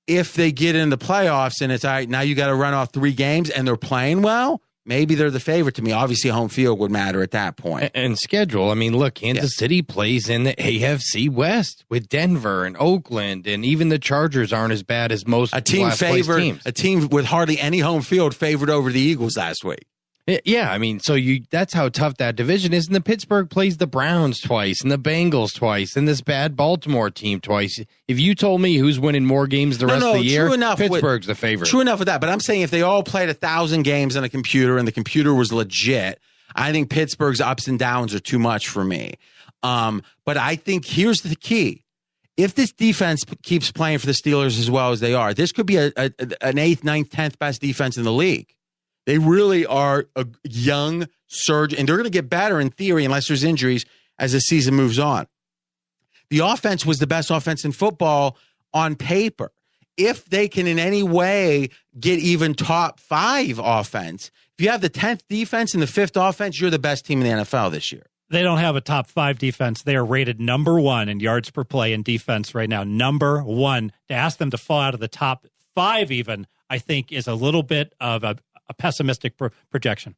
if they get in the playoffs and it's all right, now you got to run off 3 games and they're playing well, maybe they're the favorite to me. Obviously, home field would matter at that point. And schedule. I mean, look, Kansas City plays in the AFC West with Denver and Oakland, and even the Chargers aren't as bad as most last place teams. A team with hardly any home field favored over the Eagles last week. Yeah, I mean, so that's how tough that division is. And the Pittsburgh plays the Browns twice and the Bengals twice and this bad Baltimore team twice. If you told me who's winning more games the rest of the year, Pittsburgh's the favorite. True enough with that. But I'm saying if they all played 1,000 games on a computer and the computer was legit, I think Pittsburgh's ups and downs are too much for me. But I think here's the key. If this defense keeps playing for the Steelers as well as they are, this could be an 8th, 9th, 10th best defense in the league. They really are a young surge, and they're going to get better in theory unless there's injuries as the season moves on. The offense was the best offense in football on paper. If they can in any way get even top 5 offense, if you have the 10th defense and the 5th offense, you're the best team in the NFL this year. They don't have a top 5 defense. They are rated number 1 in yards per play in defense right now. Number 1. To ask them to fall out of the top 5 even, I think, is a little bit of a pessimistic projection.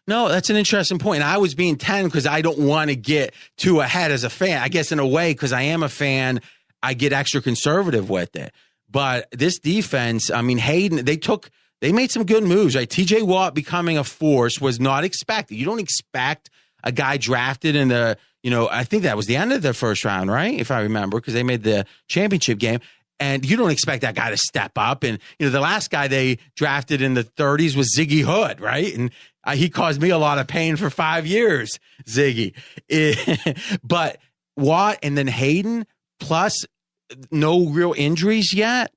No, that's an interesting point. I was being 10 because I don't want to get too ahead as a fan. I guess in a way, because I am a fan, I get extra conservative with it. But this defense, I mean, Hayden, they made some good moves, right? TJ Watt becoming a force was not expected. You don't expect a guy drafted in the, I think that was the end of the first round, right? If I remember, because they made the championship game. And you don't expect that guy to step up. And, the last guy they drafted in the 30s was Ziggy Hood, right? And he caused me a lot of pain for 5 years, Ziggy. But Watt and then Hayden, plus no real injuries yet.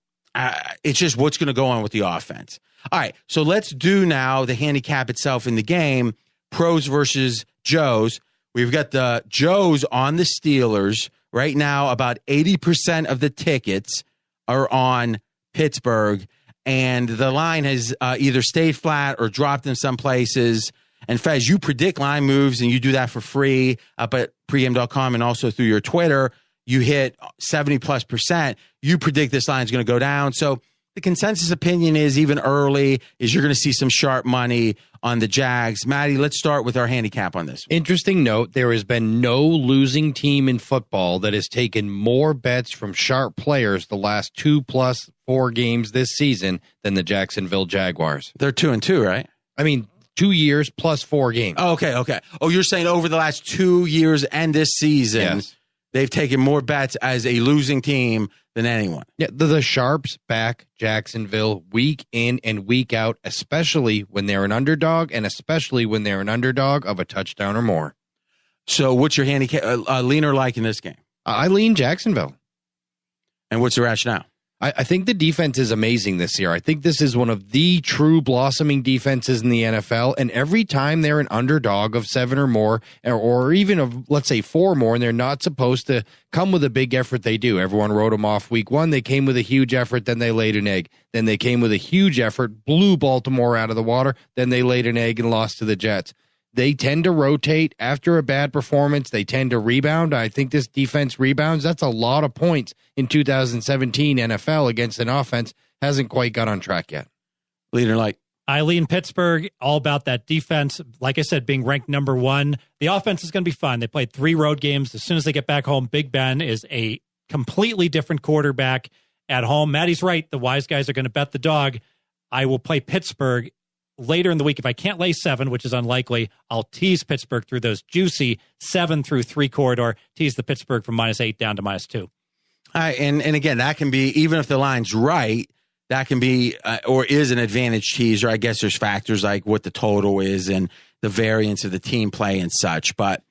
It's just what's going to go on with the offense. All right, so let's do now the handicap itself in the game, pros versus Joes. We've got the Joes on the Steelers. Right now, about 80% of the tickets are on Pittsburgh, and the line has either stayed flat or dropped in some places. And Fez, you predict line moves, and you do that for free up at pregame.com and also through your Twitter. You hit 70+%. You predict this line is going to go down. So the consensus opinion is, even early, is you're going to see some sharp money on the Jags. Matty, let's start with our handicap on this. Interesting note, there has been no losing team in football that has taken more bets from sharp players the last 2+4 games this season than the Jacksonville Jaguars. They're 2-2, right? I mean, 2 years plus 4 games. Oh, okay. Oh, you're saying over the last 2 years and this season, yes, they've taken more bets as a losing team than anyone. Yeah, the Sharps back Jacksonville week in and week out, especially when they're an underdog, and especially when they're an underdog of a touchdown or more. So what's your handicap, lean or like in this game? I lean Jacksonville. And what's the rationale? I think the defense is amazing this year. I think this is one of the true blossoming defenses in the NFL. And every time they're an underdog of 7 or more, or even of, let's say, 4 more, and they're not supposed to come with a big effort, they do. Everyone wrote them off week 1. They came with a huge effort. Then they laid an egg. Then they came with a huge effort, blew Baltimore out of the water. Then they laid an egg and lost to the Jets. They tend to rotate after a bad performance. They tend to rebound. I think this defense rebounds. That's a lot of points in 2017 NFL against an offense hasn't quite got on track yet. Leader like. I lean Pittsburgh, all about that defense. Like I said, being ranked number 1. The offense is going to be fine. They played 3 road games. As soon as they get back home, Big Ben is a completely different quarterback at home. Matty's right. The wise guys are going to bet the dog. I will play Pittsburgh later in the week. If I can't lay 7, which is unlikely, I'll tease Pittsburgh through those juicy 7 through 3 corridor, tease the Pittsburgh from -8 down to -2. And again, that can be, even if the line's right, that can be or is an advantage teaser. I guess there's factors like what the total is and the variance of the team play and such. But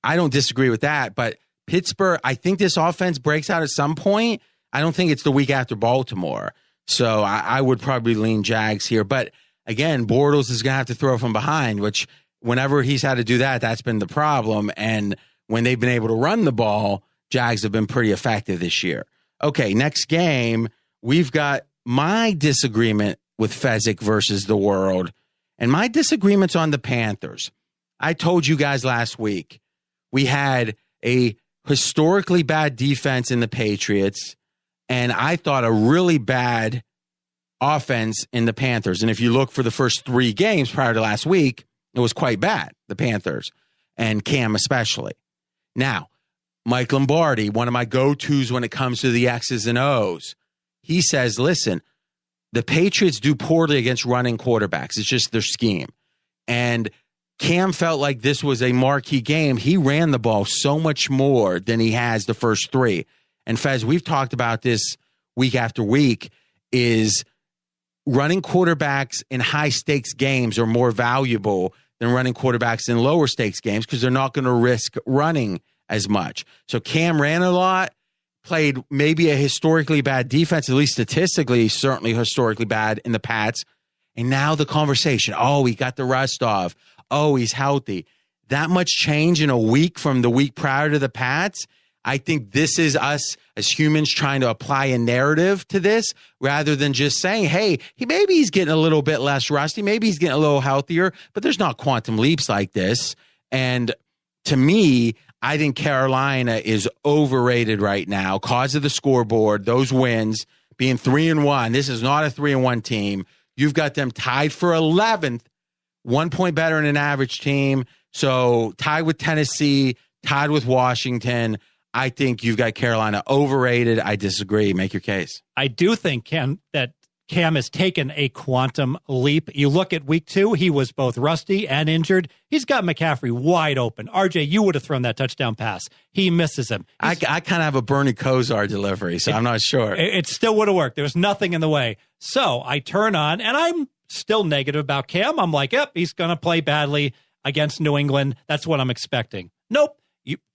I don't disagree with that. But Pittsburgh, I think this offense breaks out at some point. I don't think it's the week after Baltimore. So I would probably lean Jags here. But again, Bortles is going to have to throw from behind, which whenever he's had to do that, that's been the problem. And when they've been able to run the ball, Jags have been pretty effective this year. Okay, next game, we've got my disagreement with Fezzik versus the world, and my disagreement's on the Panthers. I told you guys last week we had a historically bad defense in the Patriots, and I thought a really bad offense in the Panthers. And if you look for the first 3 games prior to last week, it was quite bad, the Panthers, and Cam especially. Now, Mike Lombardi, one of my go-tos when it comes to the X's and O's, he says, listen, the Patriots do poorly against running quarterbacks. It's just their scheme. And Cam felt like this was a marquee game. He ran the ball so much more than he has the first 3. And Fez, we've talked about this week after week, is running quarterbacks in high-stakes games are more valuable than running quarterbacks in lower-stakes games because they're not going to risk running as much. So Cam ran a lot, played maybe a historically bad defense, at least statistically, certainly historically bad in the Pats. And now the conversation, oh, he got the rust off. Oh, he's healthy. That much change in a week from the week prior to the Pats. I think this is us as humans trying to apply a narrative to this rather than just saying, hey, maybe he's getting a little bit less rusty. Maybe he's getting a little healthier, but there's not quantum leaps like this. And to me, I think Carolina is overrated right now because of the scoreboard, those wins being 3-1. This is not a 3-1 team. You've got them tied for 11th, 1 point better than an average team. So tied with Tennessee, tied with Washington. I think you've got Carolina overrated. I disagree. Make your case. I do think that Cam has taken a quantum leap. You look at week 2, he was both rusty and injured. He's got McCaffrey wide open. RJ, you would have thrown that touchdown pass. He misses him. I kind of have a Bernie Kosar delivery, so I'm not sure. It still would have worked. There was nothing in the way. So I turn on, and I'm still negative about Cam. I'm like, yep, he's going to play badly against New England. That's what I'm expecting. Nope.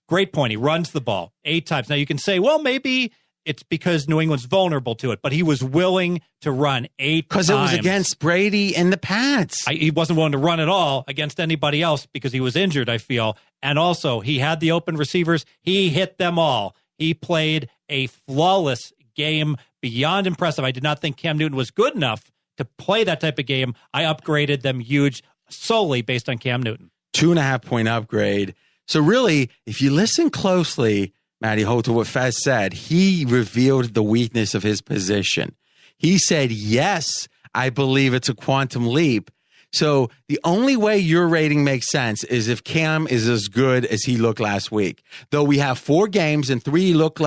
Great point. He runs the ball 8 times. Now you can say, well, maybe it's because New England's vulnerable to it, but he was willing to run 8 times. Because it was against Brady and the Pats. He wasn't willing to run at all against anybody else because he was injured, I feel. And also, he had the open receivers. He hit them all. He played a flawless game, beyond impressive. I did not think Cam Newton was good enough to play that type of game. I upgraded them huge solely based on Cam Newton. 2.5 point upgrade. So really, if you listen closely, Matty Holt, to what Fez said, he revealed the weakness of his position. He said, yes, I believe it's a quantum leap. So the only way your rating makes sense is if Cam is as good as he looked last week. Though we have 4 games and 3 he looked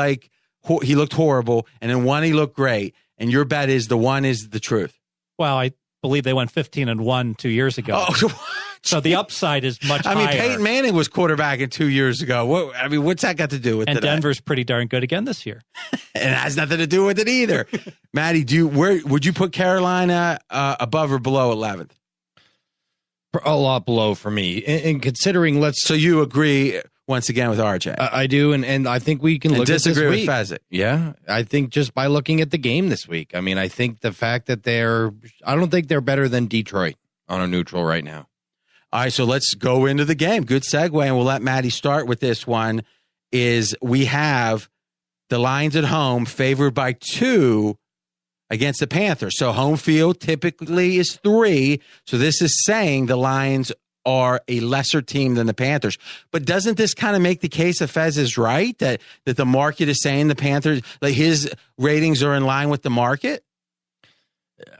horrible, and in 1 he looked great. And your bet is the 1 is the truth. Well, I believe they went 15-1 2 years ago. Oh, so the upside is much higher. Peyton Manning was quarterbacking 2 years ago. What's that got to do with it? And Denver's pretty darn good again this year. And it has nothing to do with it either. Matty, where would you put Carolina above or below 11th? A lot below for me. And considering So you agree once again with RJ? I do, and I think we can look at this week. Disagree with Fezzik. Yeah, I think just by looking at the game this week. I mean, I think the fact that I don't think they're better than Detroit on a neutral right now. All right, so let's go into the game. Good segue, and we'll let Matty start with this one. Is we have the Lions at home favored by 2 against the Panthers. So home field typically is 3. So this is saying the Lions are a lesser team than the Panthers. But doesn't this kind of make the case that Fez is right, that the market is saying the Panthers, like his ratings are in line with the market?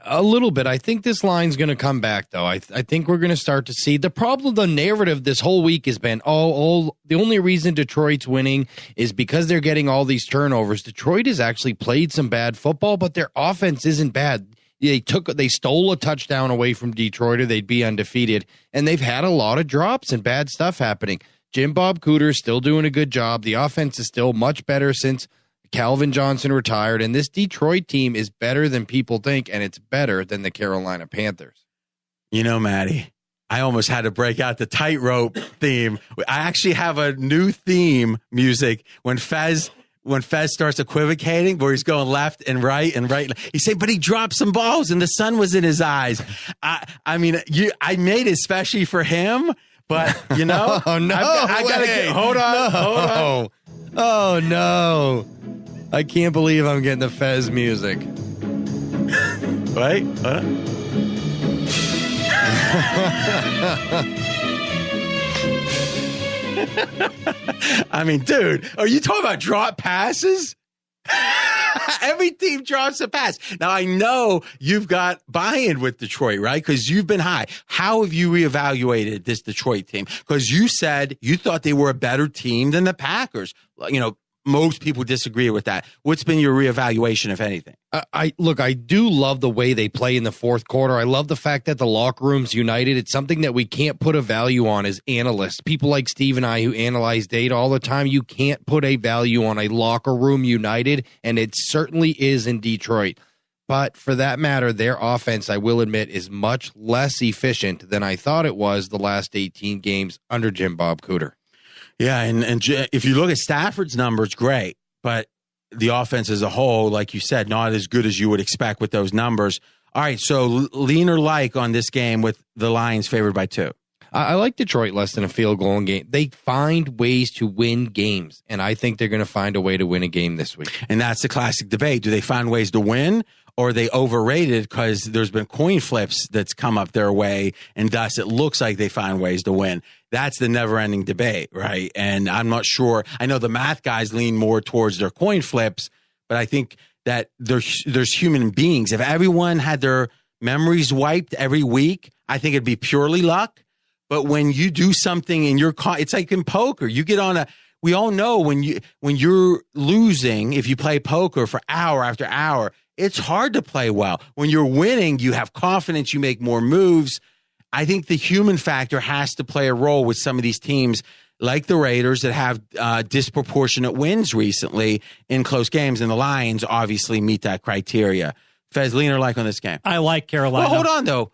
A little bit. I think this line's going to come back, though. I think we're going to start to see the problem. The narrative this whole week has been, the only reason Detroit's winning is because they're getting all these turnovers. Detroit has actually played some bad football, but their offense isn't bad. They stole a touchdown away from Detroit, or they'd be undefeated, and they've had a lot of drops and bad stuff happening. Jim Bob Cooter's still doing a good job. The offense is still much better since Calvin Johnson retired, and this Detroit team is better than people think, and it's better than the Carolina Panthers. You know, Matty, I almost had to break out the tightrope theme. I actually have a new theme music when Fez starts equivocating, where he's going left and right. He's saying, but he dropped some balls and the sun was in his eyes. I mean, I made it especially for him, but you know, oh, no, I gotta hold on. Oh no. I can't believe I'm getting the Fez music. Wait. I mean, dude, are you talking about drop passes? Every team drops a pass. Now, I know you've got buy-in with Detroit, right? Because you've been high. How have you reevaluated this Detroit team? Because you said you thought they were a better team than the Packers. You know, most people disagree with that. What's been your reevaluation, if anything? I do love the way they play in the fourth quarter. I love the fact that the locker room's united. It's something that we can't put a value on as analysts. People like Steve and I who analyze data all the time, you can't put a value on a locker room united, and it certainly is in Detroit. But for that matter, their offense, I will admit, is much less efficient than I thought it was the last 18 games under Jim Bob Cooter. Yeah, and if you look at Stafford's numbers, great. But the offense as a whole, like you said, not as good as you would expect with those numbers. All right, so lean or like on this game with the Lions favored by 2. I like Detroit less than a field goal in game. They find ways to win games, and I think they're going to find a way to win a game this week. And that's the classic debate. Do they find ways to win, or are they overrated because there's been coin flips that's come up their way, and thus it looks like they find ways to win? That's the never-ending debate, right? And I'm not sure. I know the math guys lean more towards their coin flips, but I think that there's human beings. If everyone had their memories wiped every week, I think it'd be purely luck. But when you do something in your it's like in poker. You get on we all know when you're losing, if you play poker for hour after hour, it's hard to play well. When you're winning, you have confidence, you make more moves. I think the human factor has to play a role with some of these teams like the Raiders that have disproportionate wins recently in close games, and the Lions obviously meet that criteria. Fez, lean or like on this game? I like Carolina. Well, hold on, though.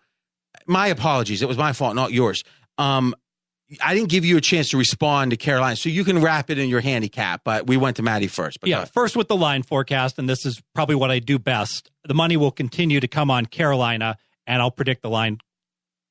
My apologies. It was my fault, not yours. I didn't give you a chance to respond to Carolina, so you can wrap it in your handicap, but we went to Matty first. But yeah, first with the line forecast, and this is probably what I do best. The money will continue to come on Carolina, and I'll predict the line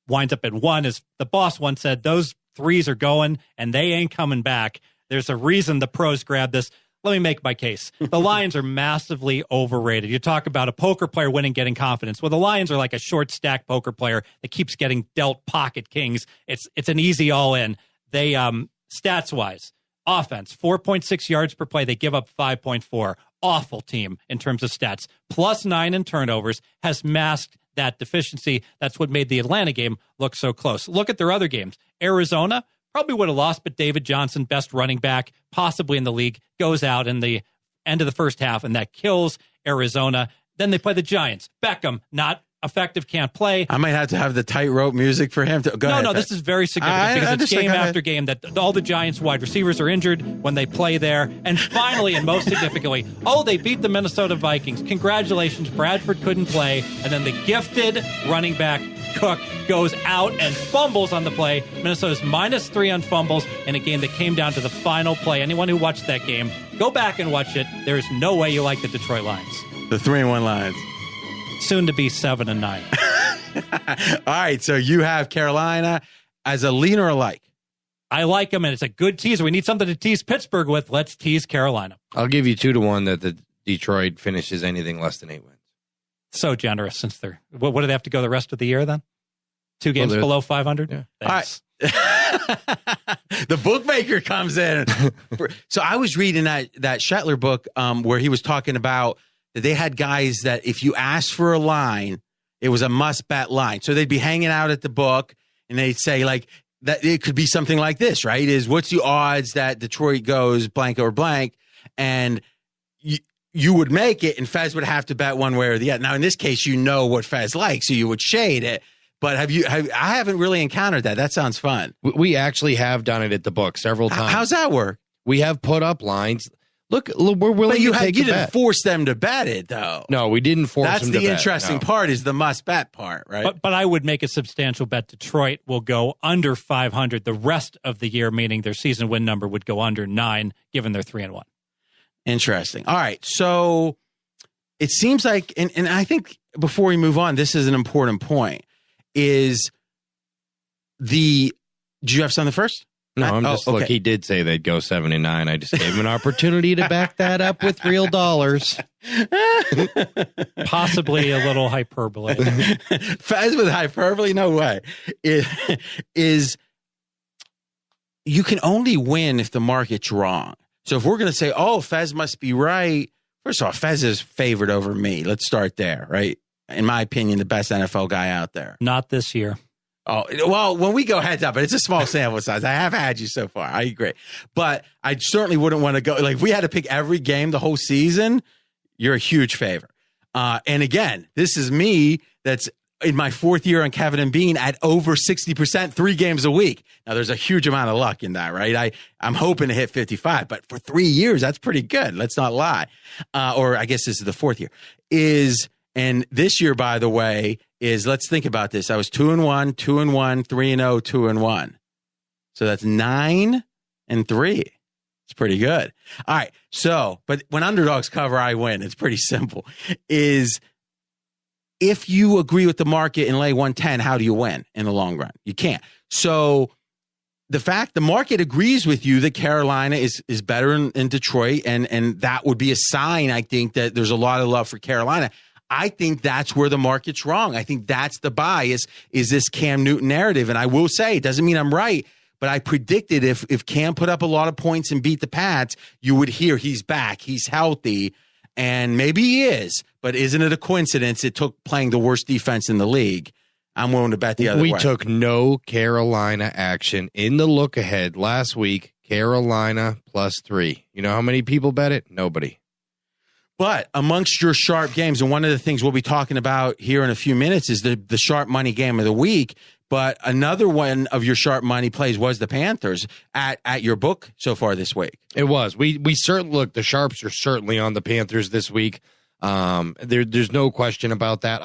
winds up at 1. As the boss once said, those threes are going, and they ain't coming back. There's a reason the pros grabbed this. Let me make my case. The Lions are massively overrated. You talk about a poker player winning, getting confidence. Well, the Lions are like a short stack poker player that keeps getting dealt pocket kings. It's an easy all in. They stats wise, offense 4.6 yards per play. They give up 5.4. Awful team in terms of stats. +9 in turnovers has masked that deficiency. That's what made the Atlanta game look so close. Look at their other games. Arizona probably would have lost, but David Johnson, best running back possibly in the league, goes out in the end of the first half, and that kills Arizona. Then they play the Giants. Beckham, not effective, can't play. I might have to have the tightrope music for him. No, this is very significant because it's game after game that all the Giants wide receivers are injured when they play there. And finally, and most significantly, they beat the Minnesota Vikings. Congratulations, Bradford couldn't play. And then the gifted running back, Cook, goes out and fumbles on the play. Minnesota's -3 on fumbles in a game that came down to the final play. Anyone who watched that game, go back and watch it. There is no way you like the Detroit Lions. The 3-1 Lions. Soon to be 7-9. All right, so you have Carolina as a lean or a like? I like them, and it's a good teaser. We need something to tease Pittsburgh with. Let's tease Carolina. I'll give you 2-1 that the Detroit finishes anything less than 8 wins. So generous since they're... What do they have to go the rest of the year then? 2 games below 500? Yeah. Thanks. All right. The bookmaker comes in. So I was reading that Shetler book where he was talking about that they had guys that if you asked for a line, it was a must bet line. So they'd be hanging out at the book and they'd say like that it could be something like this, right? Is what's the odds that Detroit goes blank or blank? And you would make it and Fez would have to bet one way or the other. Now, in this case, you know what Fez likes, so you would shade it. But I haven't really encountered that. That sounds fun. We actually have done it at the book several times. How's that work? We have put up lines. Look, we're willing to take a bet. You didn't force them to bet it, though. No, we didn't force them to bet. That's the interesting part is the must bet part, right? But I would make a substantial bet Detroit will go under 500 the rest of the year, meaning their season win number would go under 9, given they're 3-1. Interesting. All right, so it seems like, and I think before we move on, this is an important point, is did you have something first? No, look, he did say they'd go 7-9. I just gave him an opportunity to back that up with real dollars. Possibly a little hyperbole. Fez with hyperbole? No way. you can only win if the market's wrong. So if we're going to say, oh, Fez must be right, first of all, Fez is favored over me. Let's start there, right? In my opinion, the best NFL guy out there. Not this year. Oh, well, when we go heads up, it's a small sample size. I have had you so far. I agree. But I certainly wouldn't want to go. Like, if we had to pick every game the whole season, you're a huge favorite. And again, this is me that's in my fourth year on Kevin and Bean at over 60%, 3 games a week. Now, there's a huge amount of luck in that, right? I'm hoping to hit 55, but for 3 years, that's pretty good. Let's not lie. Or I guess this is the fourth year. And this year, by the way, let's think about this. I was 2-1, 2-1, 3-0, 2-1. So that's 9-3. It's pretty good. All right. So, but when underdogs cover, I win. It's pretty simple. If you agree with the market and lay 110, how do you win in the long run? You can't. So the fact the market agrees with you that Carolina is better in Detroit, and that would be a sign, I think, that there's a lot of love for Carolina. I think that's where the market's wrong. I think that's the bias, is this Cam Newton narrative. And I will say, it doesn't mean I'm right, but I predicted if Cam put up a lot of points and beat the Pats, you would hear he's back, he's healthy, and maybe he is. But isn't it a coincidence it took playing the worst defense in the league? I'm willing to bet the other way. We took no Carolina action in the look ahead last week. Carolina +3. You know how many people bet it? Nobody. But amongst your sharp games, and one of the things we'll be talking about here in a few minutes is the sharp money game of the week. But another one of your sharp money plays was the Panthers at your book so far this week. It was. We certainly look. The sharps are certainly on the Panthers this week. There's no question about that.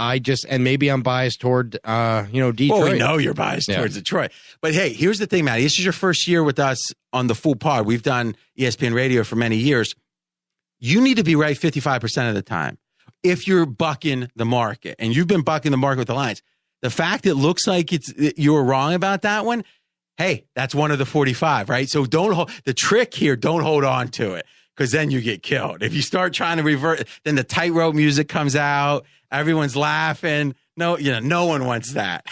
And maybe I'm biased toward Detroit. Well, we know you're biased towards Detroit. But hey, here's the thing, Matty. This is your first year with us on the full pod. We've done ESPN Radio for many years. You need to be right 55% of the time if you're bucking the market, and you've been bucking the market with the Lions. The fact it looks like you were wrong about that one, hey, that's one of the 45, right? So the trick here, don't hold on to it, because then you get killed. If you start trying to revert, then the tightrope music comes out. Everyone's laughing. No one wants that.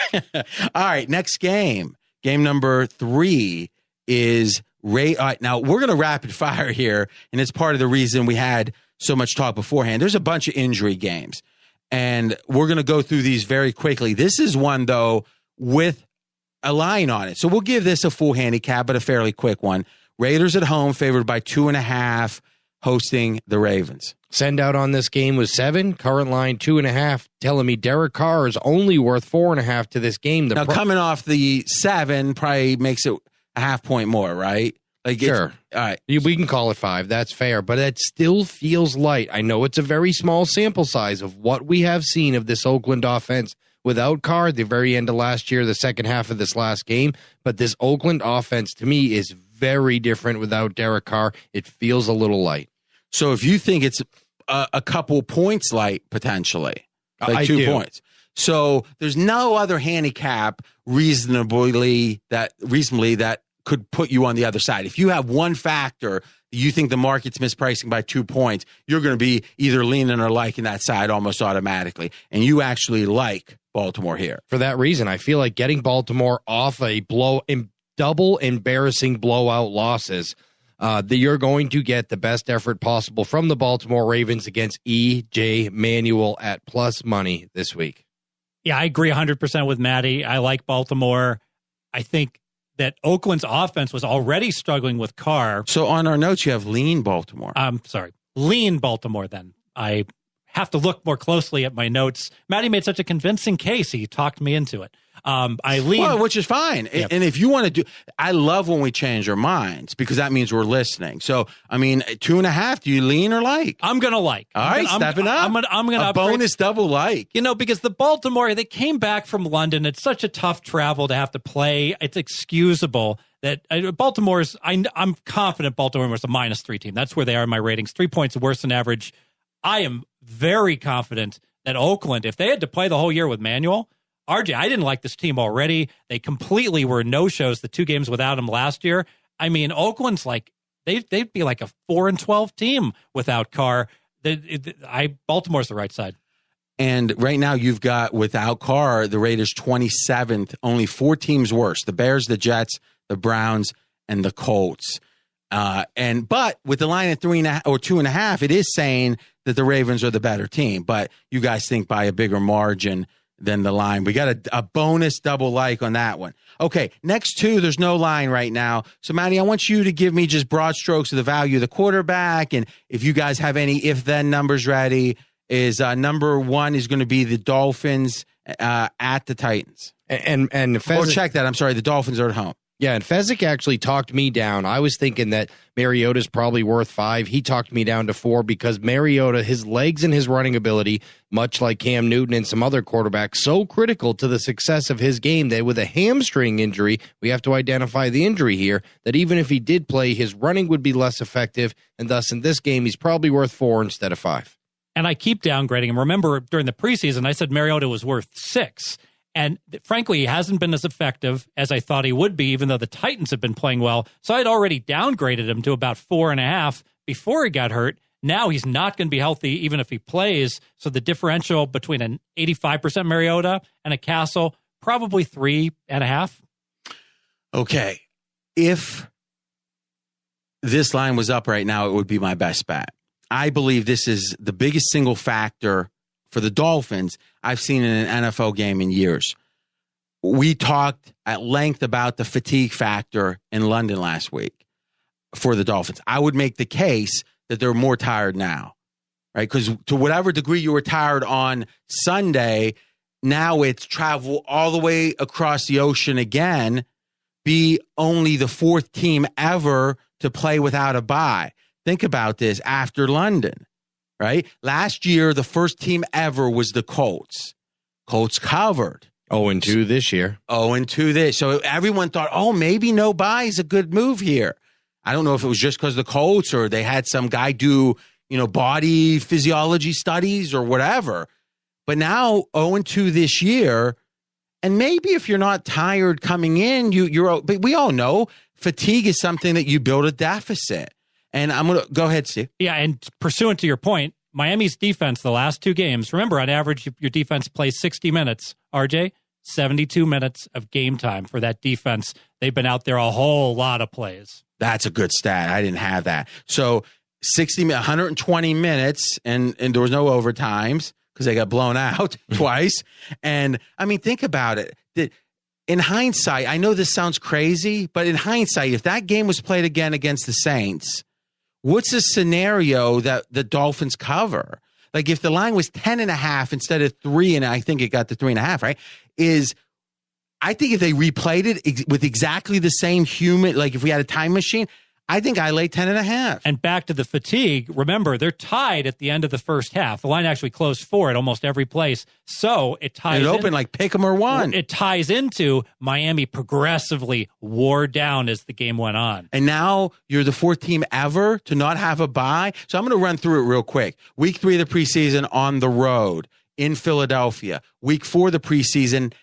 All right, next game. Game number 3 is all right, now we're going to rapid fire here, and it's part of the reason we had so much talk beforehand. There's a bunch of injury games, and we're going to go through these very quickly. This is one, though, with a line on it. So we'll give this a full handicap, but a fairly quick one. Raiders at home, favored by 2.5, hosting the Ravens. Send out on this game was 7. Current line 2.5. Telling me Derek Carr is only worth 4.5 to this game. Now, coming off the 7 probably makes it a half point more, right? Sure. All right. We can call it 5. That's fair, but it still feels light. I know it's a very small sample size of what we have seen of this Oakland offense without Carr at the very end of last year, the second half of this last game. But this Oakland offense, to me, is very different without Derek Carr. It feels a little light. So if you think it's a couple points light, potentially, like 2 points. So there's no other handicap reasonably that could put you on the other side. If you have one factor, you think the market's mispricing by 2 points, you're going to be either leaning or liking that side almost automatically. And you actually like Baltimore here. For that reason, I feel like getting Baltimore off a double embarrassing blowout losses, that you're going to get the best effort possible from the Baltimore Ravens against E.J. Manuel at plus money this week. Yeah, I agree 100% with Matty. I like Baltimore. I think that Oakland's offense was already struggling with Carr. So on our notes, you have lean Baltimore. Lean Baltimore then. I have to look more closely at my notes. Matty made such a convincing case. He talked me into it. I lean. Well, which is fine. Yep. And if you want to do, I love when we change our minds, because that means we're listening. So, 2.5, do you lean or like? I'm going to like. All right, stepping up. I'm going to bonus double like. Because the Baltimore, they came back from London. It's such a tough travel to have to play. It's excusable that Baltimore's, I'm confident Baltimore was a -3 team. That's where they are in my ratings. 3 points worse than average. I am very confident that Oakland, if they had to play the whole year with Manuel, RJ, I didn't like this team already. They completely were no-shows the 2 games without him last year. Oakland's like, they'd be like a 4-12 team without Carr. Baltimore's the right side. And right now you've got, without Carr, the Raiders 27th, only 4 teams worse. The Bears, the Jets, the Browns, and the Colts. But with the line at 3.5 or 2.5, it is saying that the Ravens are the better team. But you guys think by a bigger margin than the line. We got a bonus double like on that one. Okay, next two, there's no line right now. So, Matty, I want you to give me just broad strokes of the value of the quarterback. And if you guys have any if-then numbers ready, is number one is going to be the Dolphins at the Titans. And check that. I'm sorry, the Dolphins are at home. Yeah, and Fezzik actually talked me down. I was thinking that Mariota's probably worth 5. He talked me down to 4 because Mariota, his legs and his running ability, much like Cam Newton and some other quarterbacks, so critical to the success of his game that with a hamstring injury, we have to identify the injury here, that even if he did play, his running would be less effective, and thus in this game, he's probably worth 4 instead of 5. And I keep downgrading him. Remember, during the preseason, I said Mariota was worth 6. And frankly, he hasn't been as effective as I thought he would be, even though the Titans have been playing well. So I'd already downgraded him to about 4.5 before he got hurt. Now he's not going to be healthy, even if he plays. So the differential between an 85% Mariota and a Castle, probably 3.5. Okay. If this line was up right now, it would be my best bet. I believe this is the biggest single factor for the Dolphins I've seen in an NFL game in years. We talked at length about the fatigue factor in London last week for the Dolphins. I would make the case that they're more tired now, right? Because to whatever degree you were tired on Sunday, now it's travel all the way across the ocean again, be only the 4th team ever to play without a bye. Think about this after London. Right? Last year, the first team ever was the Colts. Colts covered. 0-2 this year. 0-2 this. So everyone thought, oh, maybe no bye is a good move here. I don't know if it was just because the Colts or they had some guy do, body physiology studies or whatever. But now 0-2 this year. And maybe if you're not tired coming in, but we all know fatigue is something that you build a deficit. And I'm going to go ahead, Steve. Yeah, and pursuant to your point, Miami's defense the last 2 games, remember, on average, your defense plays 60 minutes. RJ, 72 minutes of game time for that defense. They've been out there a whole lot of plays. That's a good stat. I didn't have that. So 120 minutes, and there was no overtimes because they got blown out twice. And, I mean, think about it. In hindsight, I know this sounds crazy, but in hindsight, if that game was played again against the Saints, what's the scenario that the Dolphins cover? Like if the line was 10.5 instead of 3, and I think it got to 3.5, right? I think if they replayed it with exactly the same human, like if we had a time machine, I think I lay 10.5. And back to the fatigue, remember, they're tied at the end of the first half. The line actually closed 4 at almost every place. So it ties it opened like pick 'em or one. It ties into Miami progressively wore down as the game went on. And now you're the 4th team ever to not have a bye. So I'm going to run through it real quick. Week 3 of the preseason on the road in Philadelphia. Week 4 of the preseason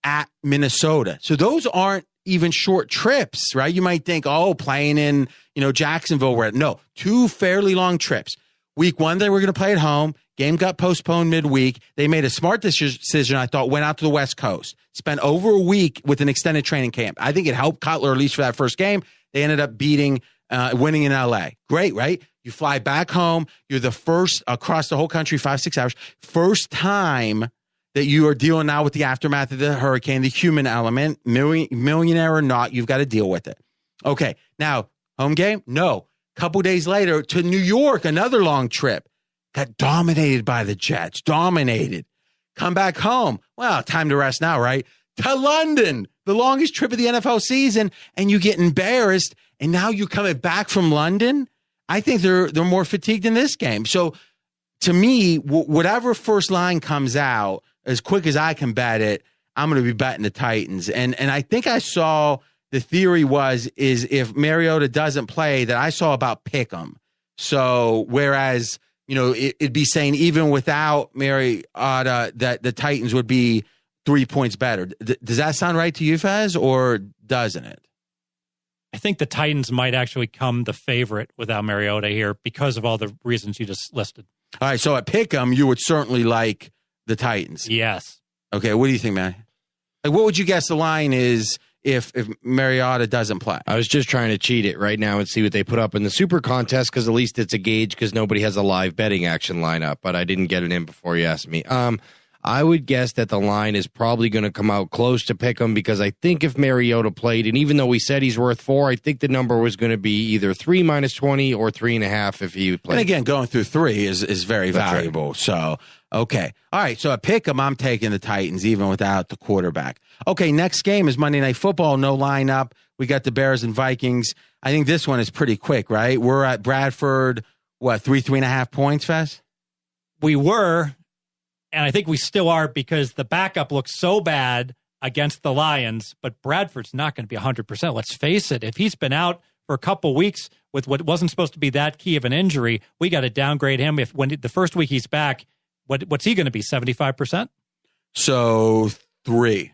at Minnesota. So those aren't even short trips, right? You might think, playing in, Jacksonville. No, 2 fairly long trips. Week 1, they were going to play at home. Game got postponed midweek. They made a smart decision, I thought, went out to the West Coast. Spent over a week with an extended training camp. I think it helped Cutler, at least for that first game. They ended up winning in L.A. Great, right? You fly back home. You're the first across the whole country, 5-6 hours. First time that you are dealing now with the aftermath of the hurricane, the human element, millionaire or not, you've got to deal with it. Okay, now, home game? No. Couple days later to New York, another long trip. Got dominated by the Jets. Dominated. Come back home. Well, time to rest now, right? To London, the longest trip of the NFL season, and you get embarrassed, and now you're coming back from London? I think they're more fatigued in this game. So, to me, whatever first line comes out, as quick as I can bet it, I'm going to be betting the Titans. And I think I saw the theory is if Mariota doesn't play, that I saw about pick 'em. So whereas, it'd be saying even without Mariota that the Titans would be 3 points better. Does that sound right to you, Fez, or doesn't it? I think the Titans might actually come the favorite without Mariota here because of all the reasons you just listed. All right, so at pick 'em, you would certainly like the Titans. Yes. Okay, what do you think, man? Like, what would you guess the line is if Mariota doesn't play. I was just trying to cheat it right now and see what they put up in the super contest, because at least it's a gauge, because nobody has a live betting action lineup, but I didn't get it in before you asked me. I would guess that the line is probably going to come out close to pick 'em, because I think if Mariota played, and even though we said he's worth 4, I think the number was going to be either 3 minus 20 or 3.5 if he played. And again, going through 3 is very That's valuable. Right. So, okay. All right. So, at pick 'em, I'm taking the Titans, even without the quarterback. Okay. Next game is Monday Night Football. No lineup. We got the Bears and Vikings. I think this one is pretty quick, right? We're at Bradford, 3.5 points, Fez? We were. And I think we still are, because the backup looks so bad against the Lions, but Bradford's not going to be 100%. Let's face it. If he's been out for a couple weeks with what wasn't supposed to be that key of an injury, we got to downgrade him. If when the first week he's back, what's he going to be, 75%? So 3.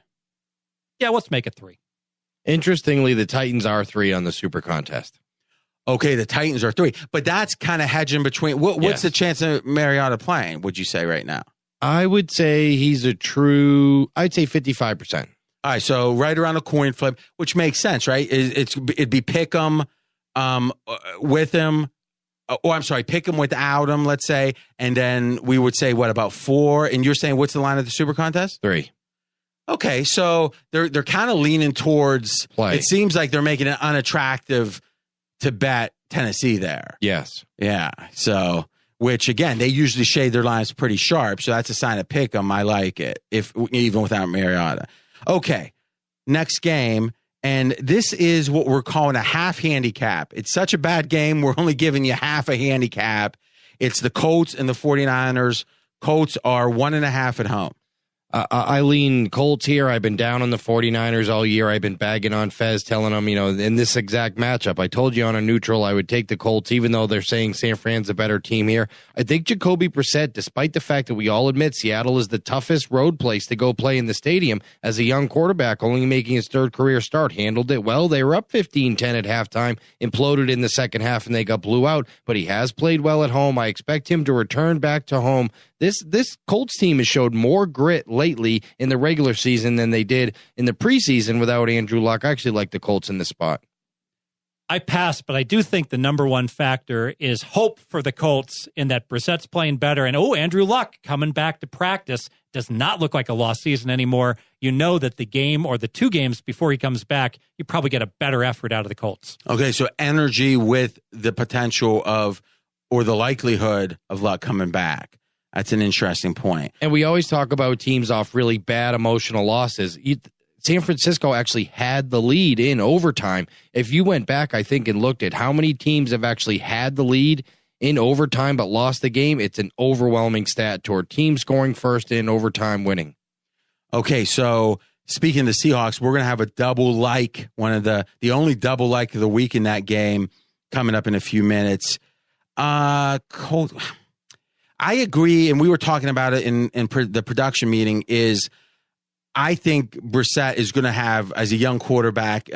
Yeah, let's make it 3. Interestingly, the Titans are 3 on the super contest. Okay, the Titans are 3. But that's kind of hedging between. What's the chance of Mariota playing, would you say, right now? I would say he's I'd say 55%. All right, so right around a coin flip, which makes sense, right? It'd be pick 'em with him. Pick him without him, let's say. And then we would say, what, about 4? And you're saying, what's the line of the super contest? 3. Okay, so they're kind of leaning towards play. It seems like they're making it unattractive to bet Tennessee there. Yes. Yeah, so... Which, again, they usually shade their lines pretty sharp, so that's a sign of pick 'em. I like it, even without Mariota. Okay, next game, and this is what we're calling a half handicap. It's such a bad game, we're only giving you half a handicap. It's the Colts and the 49ers. Colts are 1.5 at home. I lean Colts here. I've been down on the 49ers all year. I've been bagging on Fez, telling him, in this exact matchup, I told you on a neutral I would take the Colts, even though they're saying San Fran's a better team here. I think Jacoby Brissett, despite the fact that we all admit Seattle is the toughest road place to go play in the stadium, as a young quarterback, only making his 3rd career start, handled it well. They were up 15-10 at halftime, imploded in the second half, and they got blew out. But he has played well at home. I expect him to return back to home. This Colts team has showed more grit lately in the regular season than they did in the preseason without Andrew Luck. I actually like the Colts in this spot. I pass, but I do think the number one factor is hope for the Colts, in that Brissett's playing better. And, Andrew Luck coming back to practice does not look like a lost season anymore. You know that the game or the 2 games before he comes back, you probably get a better effort out of the Colts. Okay, so energy with the potential of, or the likelihood of, Luck coming back. That's an interesting point. And we always talk about teams off really bad emotional losses. San Francisco actually had the lead in overtime. If you went back, I think, and looked at how many teams have actually had the lead in overtime but lost the game, it's an overwhelming stat toward team scoring first in overtime winning. Okay, so speaking of the Seahawks, we're going to have a double like, one of the only double like of the week in that game, coming up in a few minutes. I agree, and we were talking about it in the production meeting, is I think Brissett is going to have, as a young quarterback,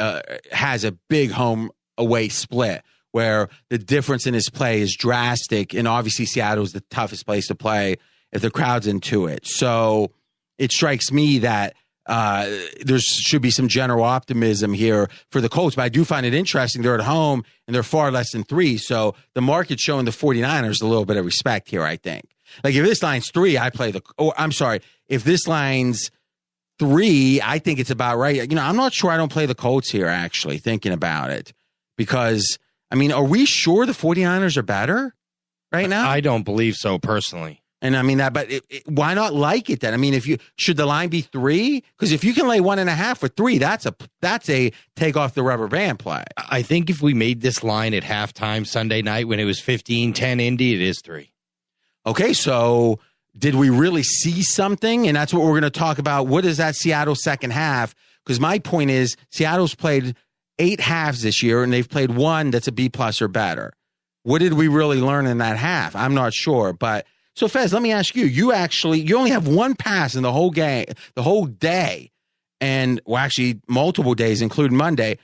has a big home-away split where the difference in his play is drastic, and obviously Seattle is the toughest place to play if the crowd's into it. So it strikes me that there should be some general optimism here for the Colts, but I do find it interesting. They're at home and they're far less than 3. So the market's showing the 49ers a little bit of respect here, I think. Like if this line's 3, if this line's 3, I think it's about right. I'm not sure I don't play the Colts here, actually, thinking about it, because are we sure the 49ers are better right now? I don't believe so personally. And why not like it then? Should the line be 3? Because if you can lay 1.5 for 3, that's a take off the rubber band play. I think if we made this line at halftime Sunday night when it was 15-10 Indy, it is 3. Okay, so did we really see something? And that's what we're going to talk about. What is that Seattle second half? Because my point is Seattle's played 8 halves this year, and they've played 1 that's a B+ or better. What did we really learn in that half? I'm not sure, but. So, Fez, let me ask you, you only have 1 pass in the whole game, the whole day, and, actually multiple days, including Monday,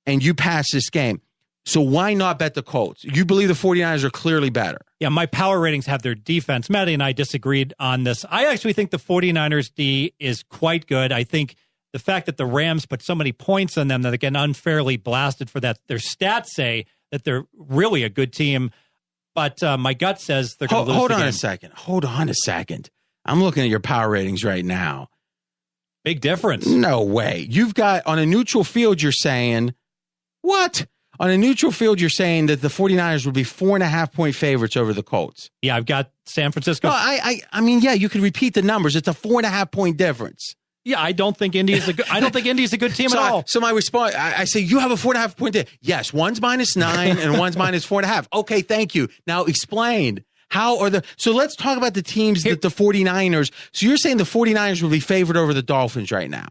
and you pass this game. So why not bet the Colts? You believe the 49ers are clearly better. Yeah, my power ratings have their defense. Matty and I disagreed on this. I actually think the 49ers D is quite good. I think the fact that the Rams put so many points on them that they get unfairly blasted for that. Their stats say that they're really a good team, but my gut says they're going to lose the game. Hold on a second. I'm looking at your power ratings right now. Big difference. No way. You've got, on a neutral field, you're saying, what? On a neutral field, you're saying that the 49ers would be 4.5-point favorites over the Colts. Yeah, I've got San Francisco. No, I mean, yeah, you could repeat the numbers. It's a 4.5-point difference. Yeah, I don't think Indy's a good team at all. So my response, I say, you have a 4.5-point difference. Yes, one's -9 and one's -4.5. Okay, thank you. Now explain. How are so let's talk about the teams that the 49ers. So you're saying the 49ers will be favored over the Dolphins right now?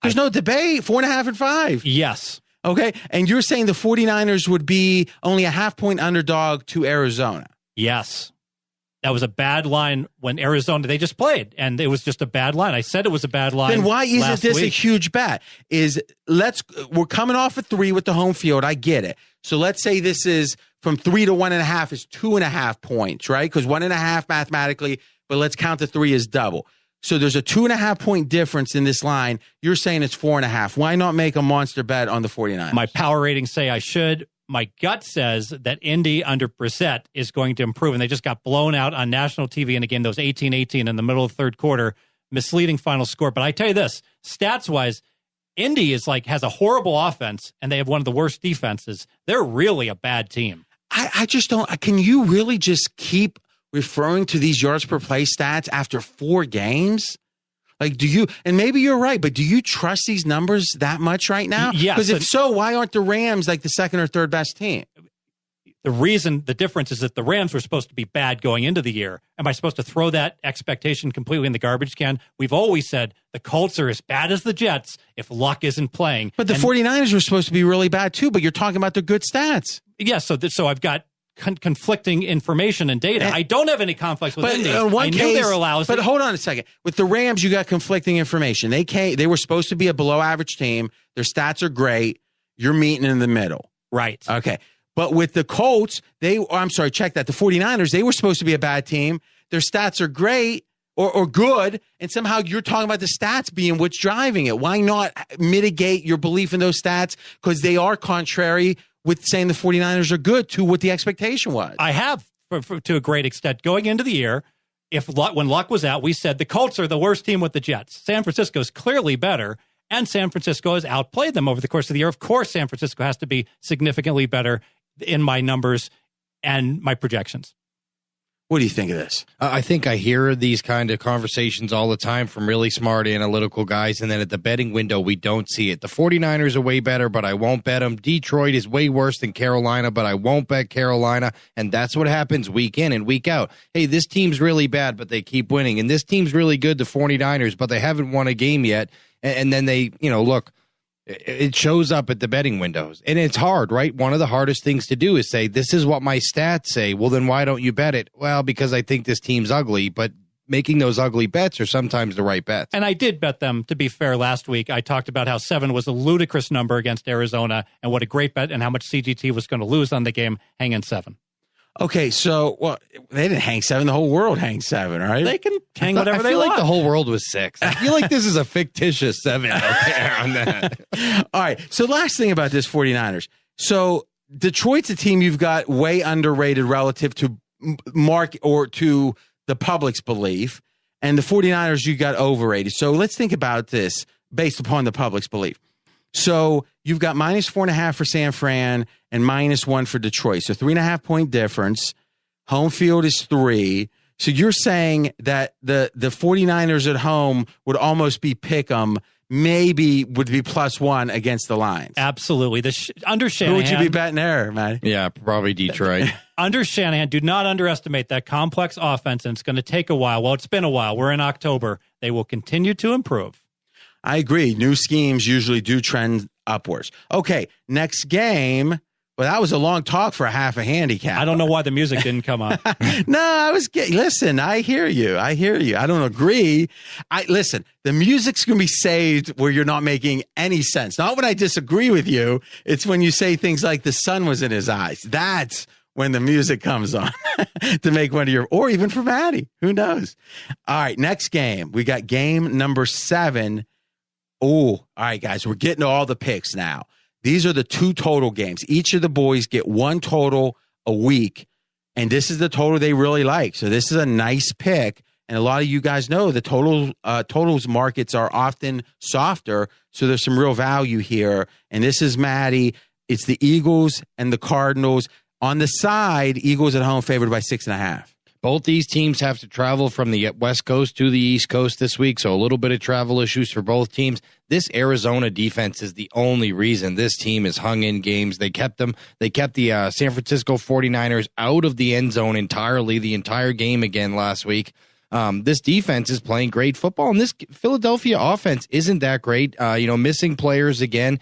There's no debate. 4.5 and 5. Yes. Okay. And you're saying the 49ers would be only a 0.5-point underdog to Arizona? Yes. That was a bad line when Arizona, they just played, and it was just a bad line. I said it was a bad line. Then why isn't this a huge bet? We're coming off of 3 with the home field. I get it. So let's say this is from 3 to 1.5 is 2.5 points, right? Because 1.5 mathematically, but let's count the 3 as double. So there's a 2.5-point difference in this line. You're saying it's 4.5. Why not make a monster bet on the 49ers? My power ratings say I should. My gut says that Indy under Brissett is going to improve, and they just got blown out on national TV in a game that was 18-18 in the middle of the third quarter. Misleading final score. But I tell you this, stats-wise, Indy has a horrible offense, and they have one of the worst defenses. They're really a bad team. I just don't. Can you really just keep referring to these yards per play stats after 4 games? Do you, and maybe you're right, but do you trust these numbers that much right now? Yes. Because if so, why aren't the Rams the second or third best team? The difference is that the Rams were supposed to be bad going into the year. Am I supposed to throw that expectation completely in the garbage can? We've always said the Colts are as bad as the Jets if Luck isn't playing. But the 49ers were supposed to be really bad too, but you're talking about their good stats. Yes, so I've got conflicting information and data. I don't have any conflicts with Indy. I knew they were lousy. But hold on a second. With the Rams, you got conflicting information. They were supposed to be a below average team. Their stats are great. You're meeting in the middle. Right. Okay. But with the Colts, check that. The 49ers, they were supposed to be a bad team. Their stats are great or good, and somehow you're talking about the stats being what's driving it. Why not mitigate your belief in those stats? Because they are contrary with saying the 49ers are good to what the expectation was. I have, to a great extent. Going into the year, when Luck was out, we said the Colts are the worst team with the Jets. San Francisco is clearly better, and San Francisco has outplayed them over the course of the year. Of course, San Francisco has to be significantly better in my numbers and my projections. What do you think of this? I think I hear these kind of conversations all the time from really smart analytical guys, and then at the betting window, we don't see it. The 49ers are way better, but I won't bet them. Detroit is way worse than Carolina, but I won't bet Carolina, and that's what happens week in and week out. Hey, this team's really bad, but they keep winning, and this team's really good, the 49ers, but they haven't won a game yet, and then they, look, it shows up at the betting windows, and it's hard, right? One of the hardest things to do is say, this is what my stats say. Well, then why don't you bet it? Well, because I think this team's ugly, but making those ugly bets are sometimes the right bets. And I did bet them, to be fair, last week. I talked about how 7 was a ludicrous number against Arizona and what a great bet and how much CGT was going to lose on the game, hanging 7. Okay, so, they didn't hang 7. The whole world hangs 7, right? They can hang whatever they want. I feel like the whole world was 6. I feel like this is a fictitious 7 out there on that. All right, so last thing about this 49ers. So Detroit's a team you've got way underrated relative to to the public's belief, and the 49ers you got overrated. So let's think about this based upon the public's belief. So you've got -4.5 for San Fran and -1 for Detroit. So 3.5-point difference. Home field is 3. So you're saying that the 49ers at home would almost be pick 'em, maybe would be +1 against the Lions. Absolutely. Under Shanahan, who would you be betting there, Matty? Yeah, probably Detroit. Under Shanahan, do not underestimate that complex offense, and it's going to take a while. Well, it's been a while. We're in October. They will continue to improve. I agree. New schemes usually do trend upwards. Okay, next game. Well, that was a long talk for a half a handicap. I don't know why the music didn't come on. No, listen, I hear you. I don't agree. Listen, the music's going to be saved where you're not making any sense. Not when I disagree with you. It's when you say things like the sun was in his eyes. That's when the music comes on to make one of your, or even for Matty. Who knows? All right, next game. We got game number 7. all right, guys, we're getting to all the picks now. These are the 2 total games. Each of the boys get 1 total a week, and this is the total they really like. So this is a nice pick, and a lot of you guys know the totals markets are often softer, so there's some real value here. And this is Matty. It's the Eagles and the Cardinals. On the side, Eagles at home favored by 6.5. Both these teams have to travel from the West Coast to the East Coast this week, so a little bit of travel issues for both teams. This Arizona defense is the only reason this team is hung in games. They kept the San Francisco 49ers out of the end zone entirely, the entire game again last week. This defense is playing great football, and this Philadelphia offense isn't that great. Missing players again.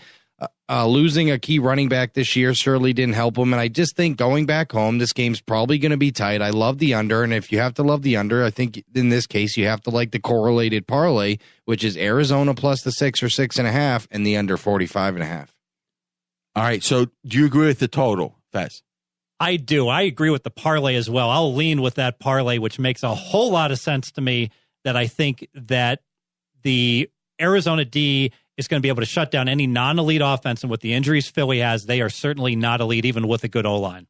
Losing a key running back this year certainly didn't help him, and I just think going back home, this game's probably going to be tight. I love the under, and if you have to love the under, I think in this case you have to like the correlated parlay, which is Arizona plus the 6 or 6.5 and the under 45.5. All right, so do you agree with the total, Fez? I do. I agree with the parlay as well. I'll lean with that parlay, which makes a whole lot of sense to me, that I think that the Arizona D is going to be able to shut down any non-elite offense. And with the injuries Philly has, they are certainly not elite, even with a good O-line.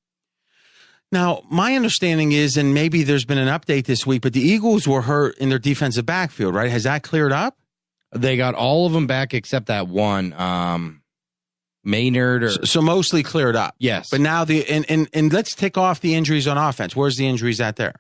Now, my understanding is, and maybe there's been an update this week, but the Eagles were hurt in their defensive backfield, right? Has that cleared up? They got all of them back except that one, Maynard. So mostly cleared up. Yes. But now and let's take off the injuries on offense. Where's the injuries at there?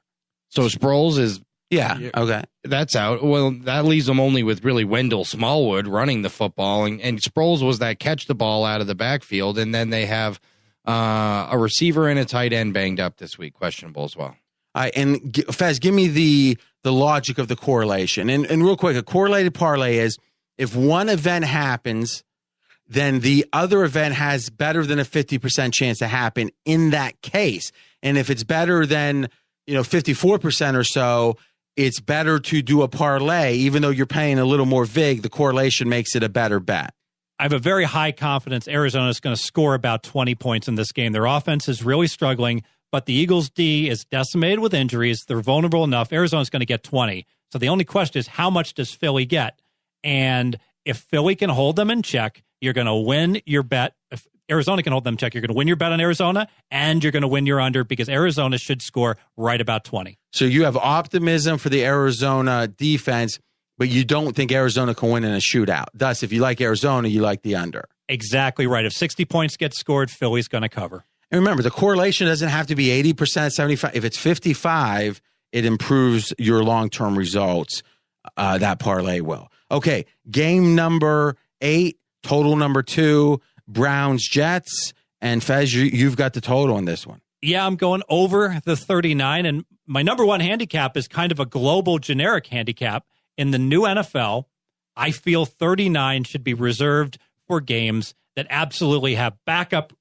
So Sproles is... Yeah, okay. That's out. Well, that leaves them only with really Wendell Smallwood running the football, and Sproles was that catch the ball out of the backfield, and then they have a receiver and a tight end banged up this week, questionable as well. And Fez, give me the logic of the correlation. And real quick, a correlated parlay is if one event happens, then the other event has better than a 50% chance to happen in that case. And if it's better than 54% or so, it's better to do a parlay, even though you're paying a little more vig. The correlation makes it a better bet. I have a very high confidence Arizona is going to score about 20 points in this game. Their offense is really struggling, but the Eagles' D is decimated with injuries. They're vulnerable enough. Arizona's going to get 20. So the only question is, how much does Philly get? And if Philly can hold them in check, you're going to win your bet. If Arizona can hold them in check, you're going to win your bet on Arizona, and you're going to win your under, because Arizona should score right about 20. So you have optimism for the Arizona defense, but you don't think Arizona can win in a shootout. Thus, if you like Arizona, you like the under. Exactly right. If 60 points get scored, Philly's going to cover. And remember, the correlation doesn't have to be 80%, 75. If it's 55, it improves your long-term results. That parlay will. Okay, game number 8, total number 2, Browns-Jets. And Fez, you've got the total on this one. Yeah, I'm going over the 39. And my number one handicap is kind of a global generic handicap. In the new NFL, I feel 39 should be reserved for games that absolutely have backup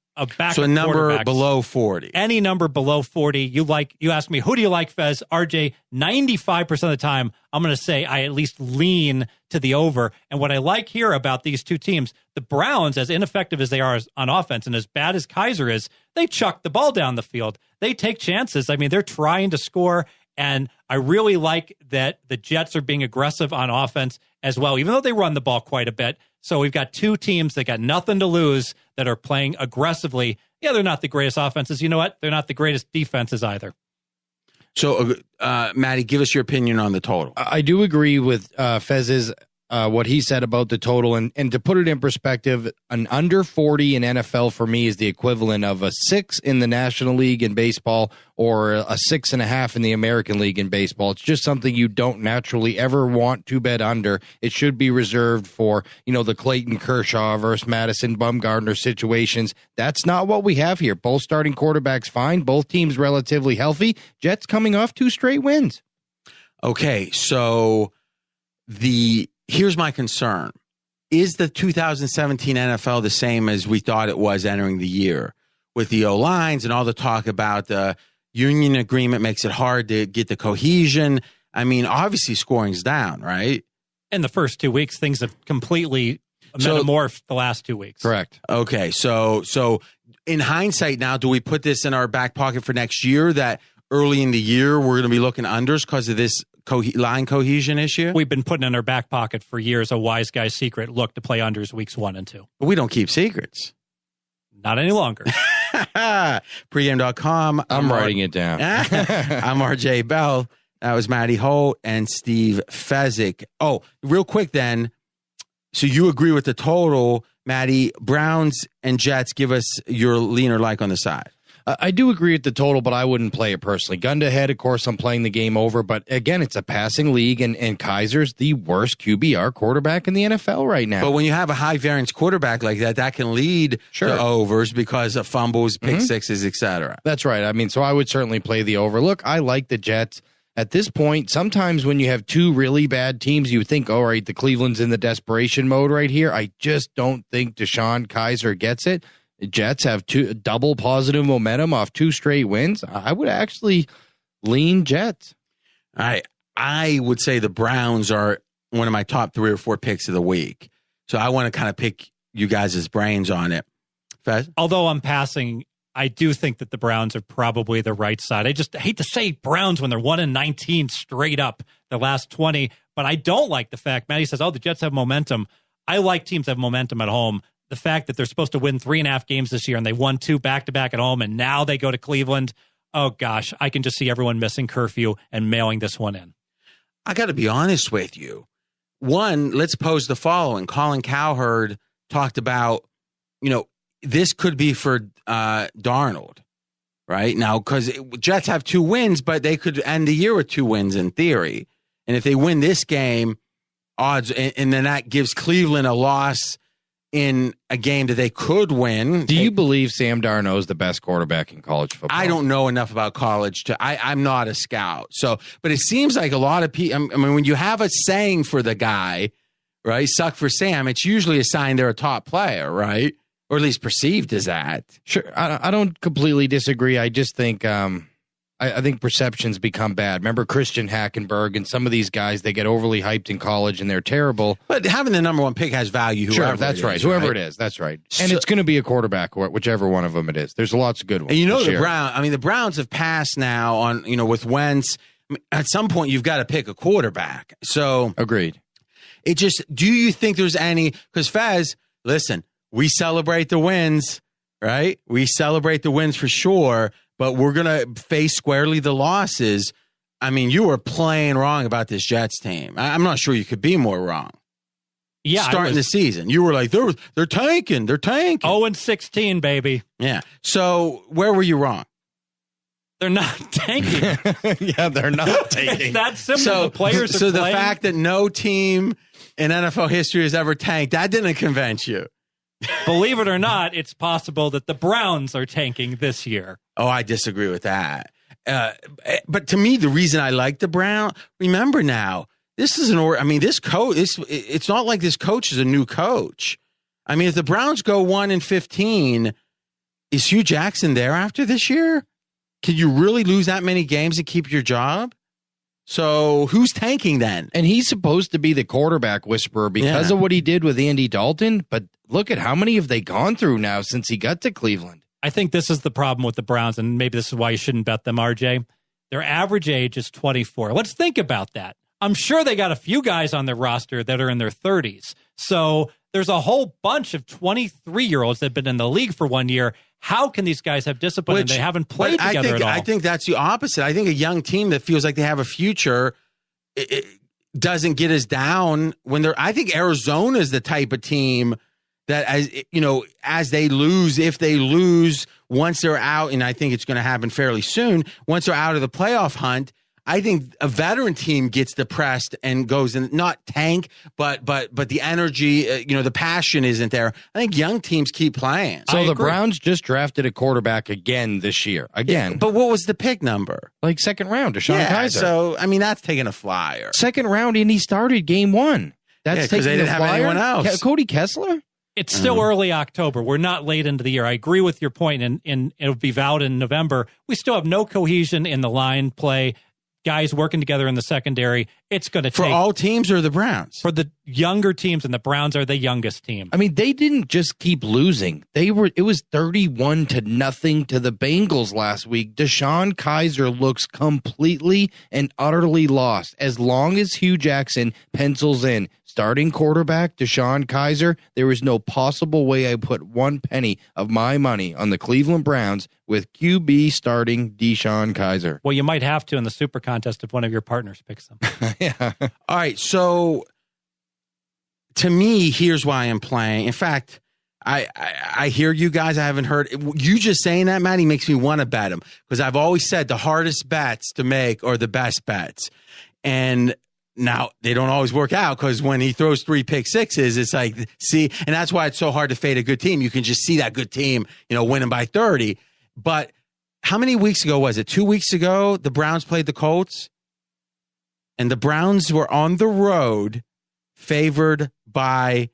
so a number below 40. Any number below 40. You ask me, who do you like, Fez? RJ, 95% of the time, I'm going to say I at least lean to the over. And what I like here about these two teams, the Browns, as ineffective as they are on offense and as bad as Kaiser is, they chuck the ball down the field. They take chances. I mean, they're trying to score. And I really like that the Jets are being aggressive on offense as well, even though they run the ball quite a bit. So we've got two teams that got nothing to lose that are playing aggressively. Yeah, they're not the greatest offenses. You know what? They're not the greatest defenses either. So, Matty, give us your opinion on the total. I do agree with Fez's what he said about the total. And to put it in perspective, an under 40 in NFL for me is the equivalent of a 6 in the National League in baseball or a 6.5 in the American League in baseball. It's just something you don't naturally ever want to bet under. It should be reserved for, the Clayton Kershaw versus Madison Bumgarner situations. That's not what we have here. Both starting quarterbacks fine. Both teams relatively healthy. Jets coming off 2 straight wins. Okay, so here's my concern. Is the 2017 NFL the same as we thought it was entering the year? With the O-lines and all the talk about the union agreement makes it hard to get the cohesion. I mean, obviously scoring's down, right? In the first 2 weeks, things have completely metamorphed the last 2 weeks. Correct. Okay, so in hindsight now, do we put this in our back pocket for next year that early in the year we're going to be looking unders because of this line cohesion issue? We've been putting in our back pocket for years a wise guy's secret look to play unders weeks 1 and 2. But we don't keep secrets. Not any longer. Pregame.com. I'm writing it down. I'm RJ Bell. That was Matty Holt and Steve Fezzik. Oh, real quick then. So you agree with the total, Matty. Browns and Jets, give us your lean or like on the side. I do agree with the total, but I wouldn't play it personally. Gun to head, of course, I'm playing the game over. But again, it's a passing league, and Kaiser's the worst QBR quarterback in the NFL right now. But when you have a high variance quarterback like that, that can lead to overs because of fumbles, pick sixes, etc. That's right. I mean, so I would certainly play the over. Look, I like the Jets. At this point, sometimes when you have two really bad teams, you think, all right, the Cleveland's in the desperation mode right here. I just don't think Deshaun Kaiser gets it. The Jets have double positive momentum off 2 straight wins. I would actually lean Jets. I would say the Browns are one of my top 3 or 4 picks of the week. So I want to kind of pick you guys' brains on it. Fez? Although I'm passing, I do think that the Browns are probably the right side. I just hate to say Browns when they're 1-19 straight up the last 20, but I don't like the fact, Matty says, the Jets have momentum. I like teams that have momentum at home. The fact that they're supposed to win 3.5 games this year and they won 2 back-to-back at home and now they go to Cleveland. Oh, gosh, I can just see everyone missing curfew and mailing this one in. I got to be honest with you. One, let's pose the following. Colin Cowherd talked about, this could be for Darnold, right? Now, because Jets have 2 wins, but they could end the year with 2 wins in theory. And if they win this game, odds, and then that gives Cleveland a loss in a game that they could win. Do you believe Sam Darnold is the best quarterback in college football? I don't know enough about college I'm not a scout. So, but it seems like a lot of people, I mean, when you have a saying for the guy, right? Suck for Sam, it's usually a sign they're a top player, right? Or at least perceived as that. Sure. I don't completely disagree. I just think, I think perceptions become bad. Remember Christian Hackenberg and some of these guys, they get overly hyped in college and they're terrible. But having the number 1 pick has value. Sure, that's right. Whoever it is, that's right. And it's going to be a quarterback, whichever one of them it is. There's lots of good ones. And the Browns have passed now on, with Wentz. At some point, you've got to pick a quarterback. So agreed. Do you think there's any, because Fez, listen, we celebrate the wins, right? We celebrate the wins for sure. But we're going to face squarely the losses. I mean, you were playing wrong about this Jets team. I'm not sure you could be more wrong. Yeah, starting the season, you were like, they're tanking. They're tanking. 0-16, baby. Yeah. So where were you wrong? They're not tanking. Yeah, they're not tanking. It's that simple. The players are so playing. The fact that no team in NFL history has ever tanked, that didn't convince you. Believe it or not, it's possible that the Browns are tanking this year. Oh, I disagree with that. But to me, the reason I like the Browns, remember now, this coach, it's not like this coach is a new coach. I mean, if the Browns go 1-15, is Hugh Jackson there after this year? Can you really lose that many games and keep your job? So who's tanking then? And he's supposed to be the quarterback whisperer because of what he did with Andy Dalton. But look at how many have they gone through now since he got to Cleveland. I think this is the problem with the Browns, and maybe this is why you shouldn't bet them, RJ. Their average age is 24. Let's think about that. I'm sure they got a few guys on their roster that are in their 30s. So there's a whole bunch of 23-year-olds that have been in the league for 1 year. How can these guys have discipline and they haven't played together at all? I think that's the opposite. I think a young team that feels like they have a future it doesn't get us down when they're. I think Arizona is the type of team that, as they lose, if they lose once they're out, and I think it's going to happen fairly soon, once they're out of the playoff hunt, I think a veteran team gets depressed and goes in, not tank, but the energy, the passion isn't there. I think young teams keep playing. So the Browns just drafted a quarterback again this year. Again. Yeah, but what was the pick number? Like second round, Deshaun Kaiser. So, I mean, that's taking a flyer. Second round, and he started game 1. That's because they didn't have anyone else. Cody Kessler? It's still early October. We're not late into the year. I agree with your point, and it'll be valid in November. We still have no cohesion in the line play. guys working together in the secondary. It's going to take for all teams or the Browns? For the younger teams, and the Browns are the youngest team. I mean, they didn't just keep losing. It was 31-0 to the Bengals last week. Deshaun Kaiser looks completely and utterly lost. As long as Hugh Jackson pencils in starting quarterback Deshaun Kaiser, there is no possible way I put one penny of my money on the Cleveland Browns with QB starting Deshaun Kaiser. Well, you might have to in the super contest if one of your partners picks them. Yeah. All right, so to me, here's why I'm playing. In fact, I hear you guys. I haven't heard you just saying that, Matty, makes me want to bet them, because I've always said the hardest bets to make are the best bets. And now they don't always work out, because when he throws 3 pick sixes, it's like, see, and that's why it's so hard to fade a good team. You can just see that good team, winning by 30. But how many weeks ago was it? 2 weeks ago, the Browns played the Colts, and the Browns were on the road favored by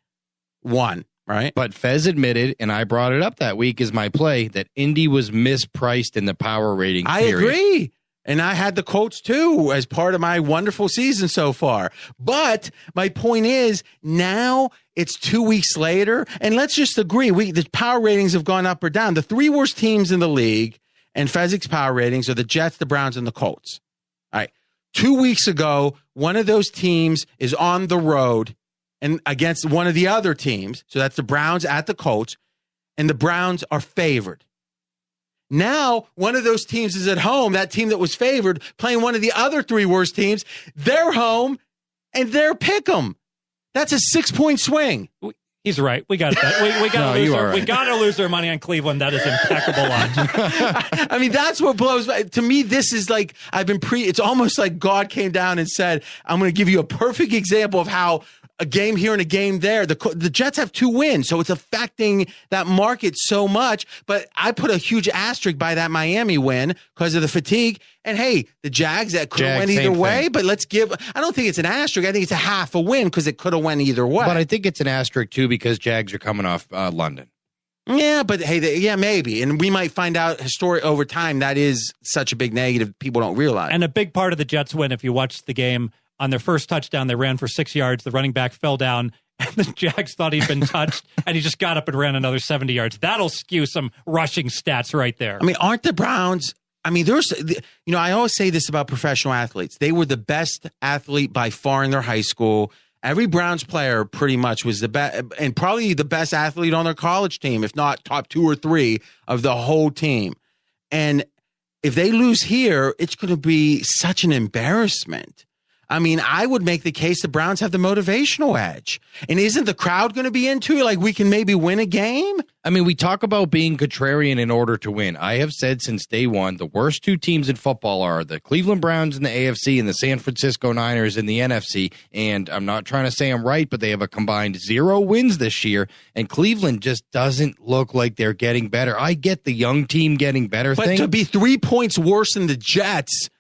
1, right? But Fez admitted, and I brought it up that week as my play, that Indy was mispriced in the power rating I agree. And I had the Colts too as part of my wonderful season so far. But my point is, now it's 2 weeks later, and let's just agree, the power ratings have gone up or down. The 3 worst teams in the league and Fezzik's power ratings are the Jets, the Browns, and the Colts. All right. 2 weeks ago, one of those teams is on the road and against one of the other teams. So that's the Browns at the Colts, and the Browns are favored. Now, one of those teams is at home, that team that was favored, playing one of the other 3 worst teams. They're home, and they're pick 'em. That's a 6-point swing. He's right. We got that. We got to lose our money on Cleveland. That is impeccable logic. I mean, that's what blows. To me, this is like it's almost like God came down and said, I'm going to give you a perfect example of how a game here and a game there. The Jets have 2 wins, so it's affecting that market so much. But I put a huge asterisk by that Miami win because of the fatigue. And hey, the Jags, that could have went either way. But I don't think it's an asterisk. I think it's a half a win because it could have went either way. But I think it's an asterisk too because Jags are coming off London. Yeah, but hey, maybe. And we might find out over time that is such a big negative people don't realize. And a big part of the Jets win, if you watched the game, on their first touchdown, they ran for 6 yards. The running back fell down, and the Jags thought he'd been touched, and he just got up and ran another 70 yards. That'll skew some rushing stats right there. I mean, aren't the Browns... I mean, I always say this about professional athletes. They were the best athlete by far in their high school. Every Browns player pretty much was the best, and probably the best athlete on their college team, if not top 2 or 3 of the whole team. And if they lose here, it's going to be such an embarrassment. I mean, I would make the case the Browns have the motivational edge. And isn't the crowd going to be into it? Like, we can maybe win a game? I mean, we talk about being contrarian in order to win. I have said since day one, the worst 2 teams in football are the Cleveland Browns in the AFC and the San Francisco Niners in the NFC. And I'm not trying to say I'm right, but they have a combined 0 wins this year. And Cleveland just doesn't look like they're getting better. I get the young team getting better but to be 3 points worse than the Jets,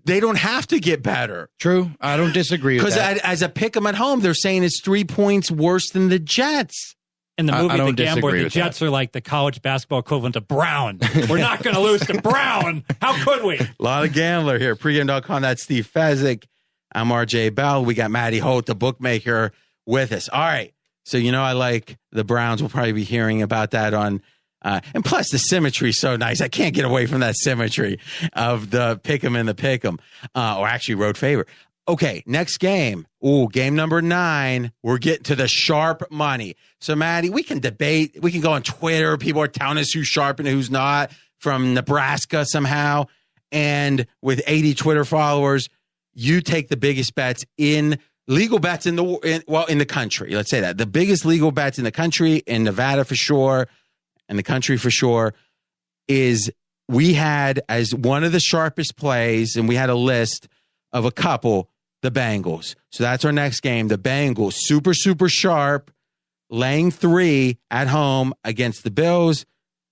they don't have to get better. True. I don't disagree with that. Because as a pick 'em at home, they're saying it's 3 points worse than the Jets. In the movie The Gambler, the Jets are like the college basketball equivalent of Brown. We're not going to lose to Brown. How could we? A lot of Gambler here. Pregame.com. That's Steve Fezzik. I'm RJ Bell. We got Matty Holt, the bookmaker, with us. All right. So, I like the Browns. We'll probably be hearing about that on... and plus, the symmetry is so nice. I can't get away from that symmetry of the pick 'em and the pick 'em, or actually road favor. Okay, next game. Ooh, game number 9. We're getting to the sharp money. So, Maddie, we can debate. We can go on Twitter. People are telling us who's sharp and who's not from Nebraska somehow. And with 80 Twitter followers, you take the biggest bets in legal bets in the country. Let's say that. The biggest legal bets in the country, in Nevada for sure, and the country for sure, is we had as one of the sharpest plays, and we had a list of a couple, the Bengals. So that's our next game. The Bengals, super, super sharp, laying 3 at home against the Bills.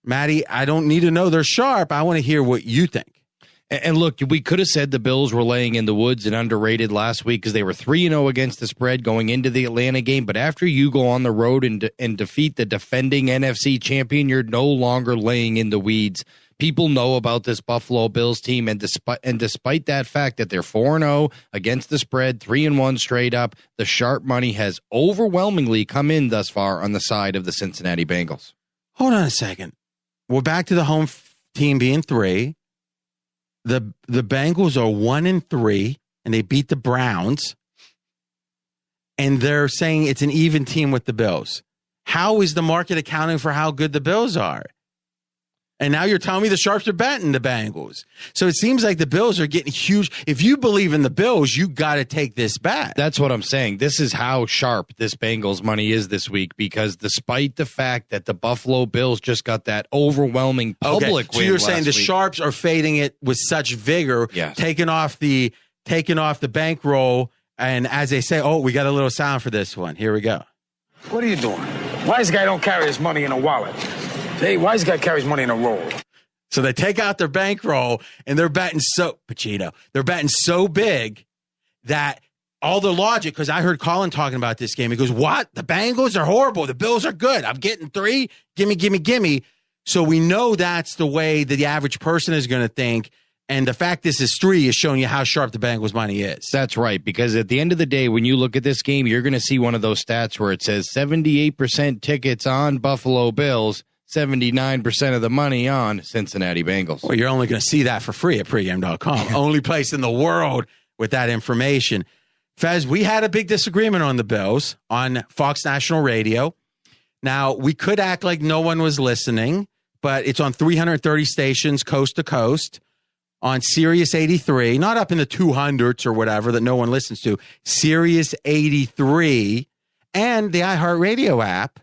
Matty, I don't need to know they're sharp. I want to hear what you think. And look, we could have said the Bills were laying in the woods and underrated last week because they were 3-0 against the spread going into the Atlanta game. But after you go on the road and defeat the defending NFC champion, you're no longer laying in the weeds People know about this Buffalo Bills team, and despite that fact that they're 4-0 against the spread, 3-1 straight up, the sharp money has overwhelmingly come in thus far on the side of the Cincinnati Bengals. Hold on a second. We're back to the home team being 3. The Bengals are 1-3, and they beat the Browns. And they're saying it's an even team with the Bills. How is the market accounting for how good the Bills are? And now you're telling me the sharps are betting the Bengals. So it seems like the Bills are getting huge. If you believe in the Bills, you got to take this bet. That's what I'm saying. This is how sharp this Bengals money is this week, because despite the fact that the Buffalo Bills just got that overwhelming public win, so you're saying the sharps are fading it with such vigor, yes, taking off the bankroll. And as they say, we got a little sound for this one. Here we go. What are you doing? Wise guy don't carry his money in a wallet. Hey, wise guy carries money in a roll. So they take out their bankroll and they're betting they're betting so big that all the logic, because I heard Colin talking about this game. He goes, what? The Bengals are horrible. The Bills are good. I'm getting 3. Gimme. So we know that's the way that the average person is going to think. And the fact this is 3 is showing you how sharp the Bengals money is. That's right, because at the end of the day, when you look at this game, you're going to see one of those stats where it says 78% tickets on Buffalo Bills, 79% of the money on Cincinnati Bengals. Well, you're only going to see that for free at pregame.com. Only place in the world with that information. Fez, we had a big disagreement on the Bills on Fox National Radio. Now, we could act like no one was listening, but it's on 330 stations coast to coast. On Sirius 83, not up in the 200s or whatever that no one listens to, Sirius 83 and the iHeartRadio app.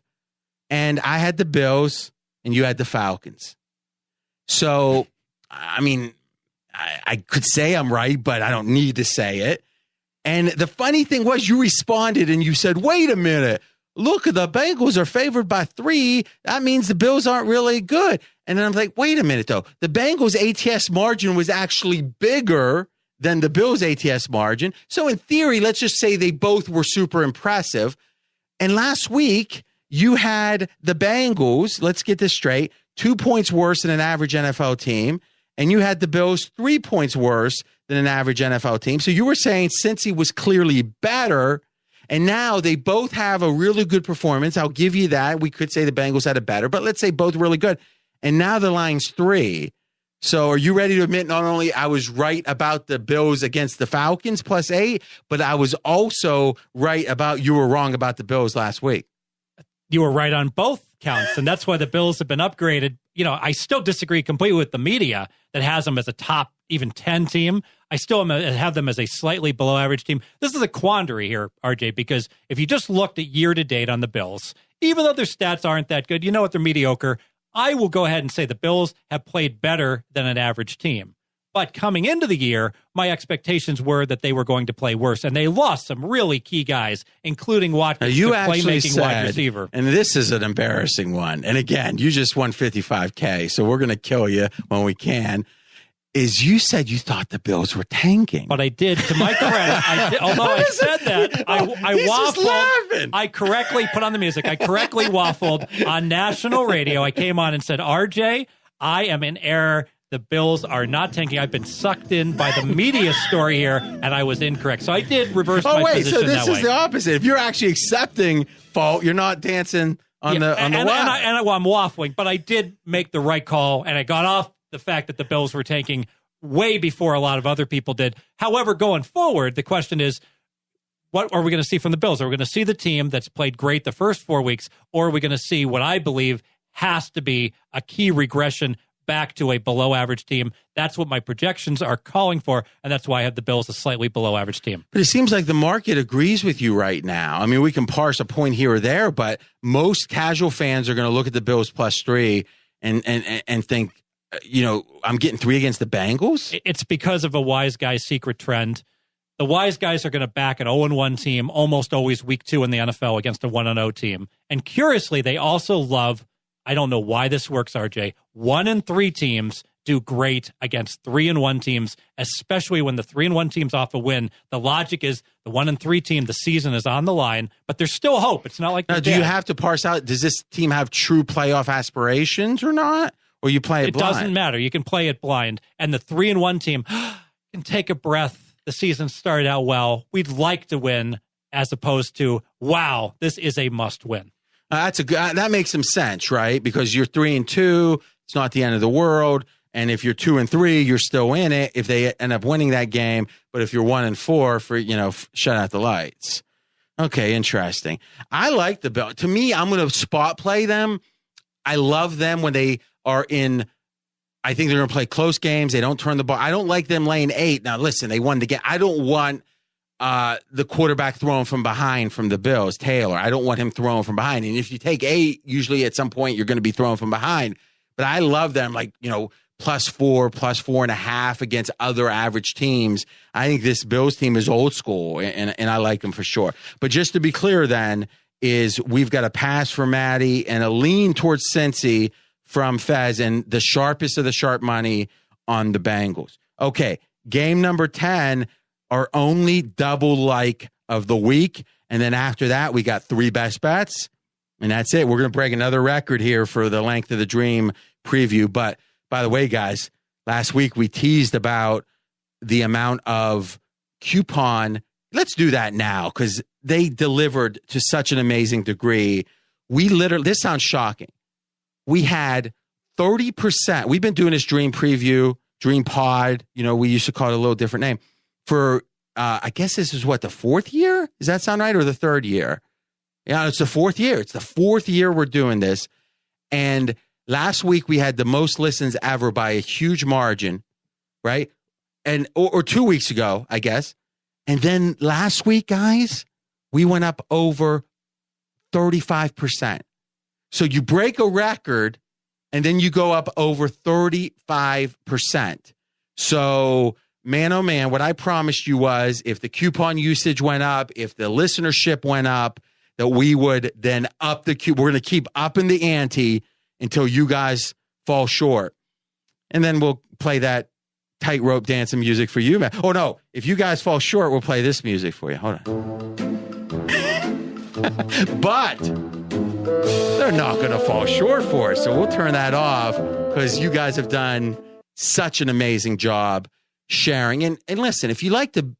And I had the Bills and you had the Falcons. So, I mean, I could say I'm right, but I don't need to say it. And the funny thing was you responded and you said, wait a minute. Look, the Bengals are favored by 3. That means the Bills aren't really good. And then I'm like, wait a minute, though. The Bengals' ATS margin was actually bigger than the Bills' ATS margin. So in theory, let's just say they both were super impressive. And last week, you had the Bengals, let's get this straight, 2 points worse than an average NFL team. And you had the Bills 3 points worse than an average NFL team. So you were saying Cincy was clearly better. And now they both have a really good performance. I'll give you that. We could say the Bengals had a better, but let's say both really good. And now the line's 3. So are you ready to admit not only I was right about the Bills against the Falcons +8, but I was also right about you were wrong about the Bills last week? You were right on both counts, and that's why the Bills have been upgraded. You know, I still disagree completely with the media that has them as a top even 10 team. I still have them as a slightly below average team. This is a quandary here, RJ, because if you just looked at year to date on the Bills, even though their stats aren't that good, you know what, they're mediocre. I will go ahead and say the Bills have played better than an average team. But coming into the year, my expectations were that they were going to play worse, and they lost some really key guys, including Watkins, you the actually playmaking said, wide receiver. And this is an embarrassing one. And again, you just won $55K, so we're going to kill you when we can. Is you said you thought the Bills were tanking. But I did, to my credit, although I said that, I waffled. I correctly put on the music. I correctly waffled on national radio. I came on and said, RJ, I am in error. The Bills are not tanking. I've been sucked in by the media story here, and I was incorrect. So I did reverse my position that way. So this is the opposite. If you're actually accepting fault, you're not dancing on the I'm waffling, but I did make the right call, and I got off the fact that the Bills were tanking way before a lot of other people did. However, going forward, the question is, what are we going to see from the Bills? Are we going to see the team that's played great the first 4 weeks, or are we going to see what I believe has to be a key regression back to a below average team? That's what my projections are calling for, and that's why I have the Bills a slightly below average team. But it seems like the market agrees with you right now. I mean, we can parse a point here or there, but most casual fans are going to look at the Bills +3 and think, you know, I'm getting 3 against the Bengals. It's because of a wise guy's secret trend. The wise guys are going to back an 0-1 team almost always week 2 in the NFL against a 1-0 team. And curiously, they also love, I don't know why this works, RJ, 1-3 teams do great against 3-1 teams, especially when the 3-1 team's off a win. The logic is the 1-3 team, the season is on the line, but there's still hope. It's not like now, do you have to parse out, does this team have true playoff aspirations or not? Or you play it blind? It doesn't matter. You can play it blind. And the 3-1 team can take a breath. The season started out well. We'd like to win, as opposed to, wow, this is a must win. That makes some sense, right? Because you're 3-2, it's not the end of the world. And if you're 2-3, you're still in it if they end up winning that game. But if you're 1-4, shut out the lights. Okay, interesting. I like the Bills. To me, I'm going to spot play them. I love them when they are in. I think they're going to play close games. They don't turn the ball. I don't like them laying 8. Now, listen, they won the game. I don't want the quarterback throwing from behind from the Bills, Taylor. I don't want him throwing from behind. And if you take 8, usually at some point you're going to be throwing from behind. But I love them, +4, +4.5 against other average teams. I think this Bills team is old school, and I like them for sure. But just to be clear then, is we've got a pass for Matty and a lean towards Cincy from Fez, and the sharpest of the sharp money on the Bengals. Okay, game number 10, our only double like of the week. And then after that, we got 3 best bets. And that's it. We're going to break another record here for the Length of the Dream preview. But by the way, guys, last week we teased about the amount of coupon. Let's do that now because they delivered to such an amazing degree. This sounds shocking. We had 30%. We've been doing this Dream preview, Dream Pod. We used to call it a little different name for, I guess this is the 4th year? Does that sound right? Or the 3rd year? Yeah, it's the 4th year. It's the 4th year we're doing this. And last week we had the most listens ever by a huge margin, right? And or 2 weeks ago, I guess. And then last week, guys, we went up over 35%. So you break a record and then you go up over 35%. So, man, oh man, what I promised you was if the coupon usage went up, if the listenership went up, that we would then up the We're going to keep upping the ante until you guys fall short. And then we'll play that tightrope dancing music for you, man. Oh, no. If you guys fall short, we'll play this music for you. Hold on. But they're not going to fall short for us. So we'll turn that off because you guys have done such an amazing job sharing. And listen, if you like to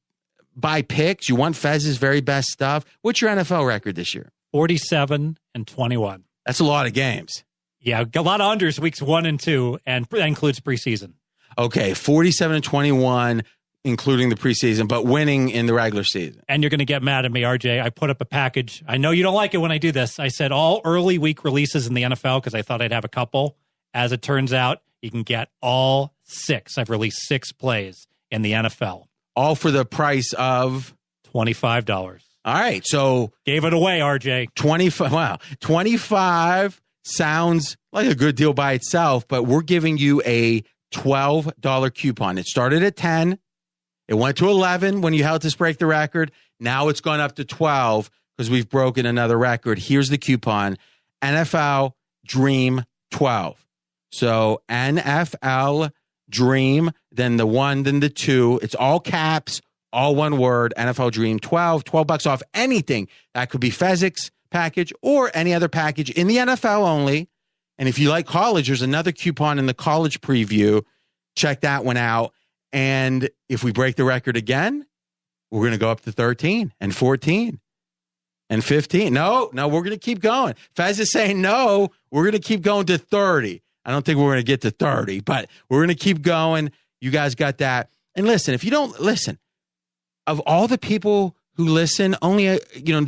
buy picks, you want Fez's very best stuff, what's your NFL record this year? 47-21. That's a lot of games. Yeah, a lot of unders weeks 1 and 2, and that includes preseason. Okay, 47-21, including the preseason, but winning in the regular season. And you're going to get mad at me, RJ. I put up a package. I know you don't like it when I do this. I said all early week releases in the NFL because I thought I'd have a couple. As it turns out, you can get all 6. I've released 6 plays in the NFL. All for the price of $25. All right, so gave it away, RJ. 25. Wow, 25 sounds like a good deal by itself, but we're giving you a $12 coupon. It started at 10. It went to 11 when you helped us break the record. Now it's gone up to 12 because we've broken another record. Here's the coupon: NFL Dream 12. So NFL Dream, then the 1, then the 2. It's all caps, all one word. NFL Dream 12. $12 off anything. That could be Fezzik's package or any other package in the NFL only. And if you like college, there's another coupon in the college preview. Check that one out. And if we break the record again, we're going to go up to 13 and 14 and 15. No, we're going to keep going. Fez is saying no, we're going to keep going to 30. I don't think we're going to get to 30, but we're going to keep going. You guys got that. And listen, if you don't listen, of all the people who listen, only,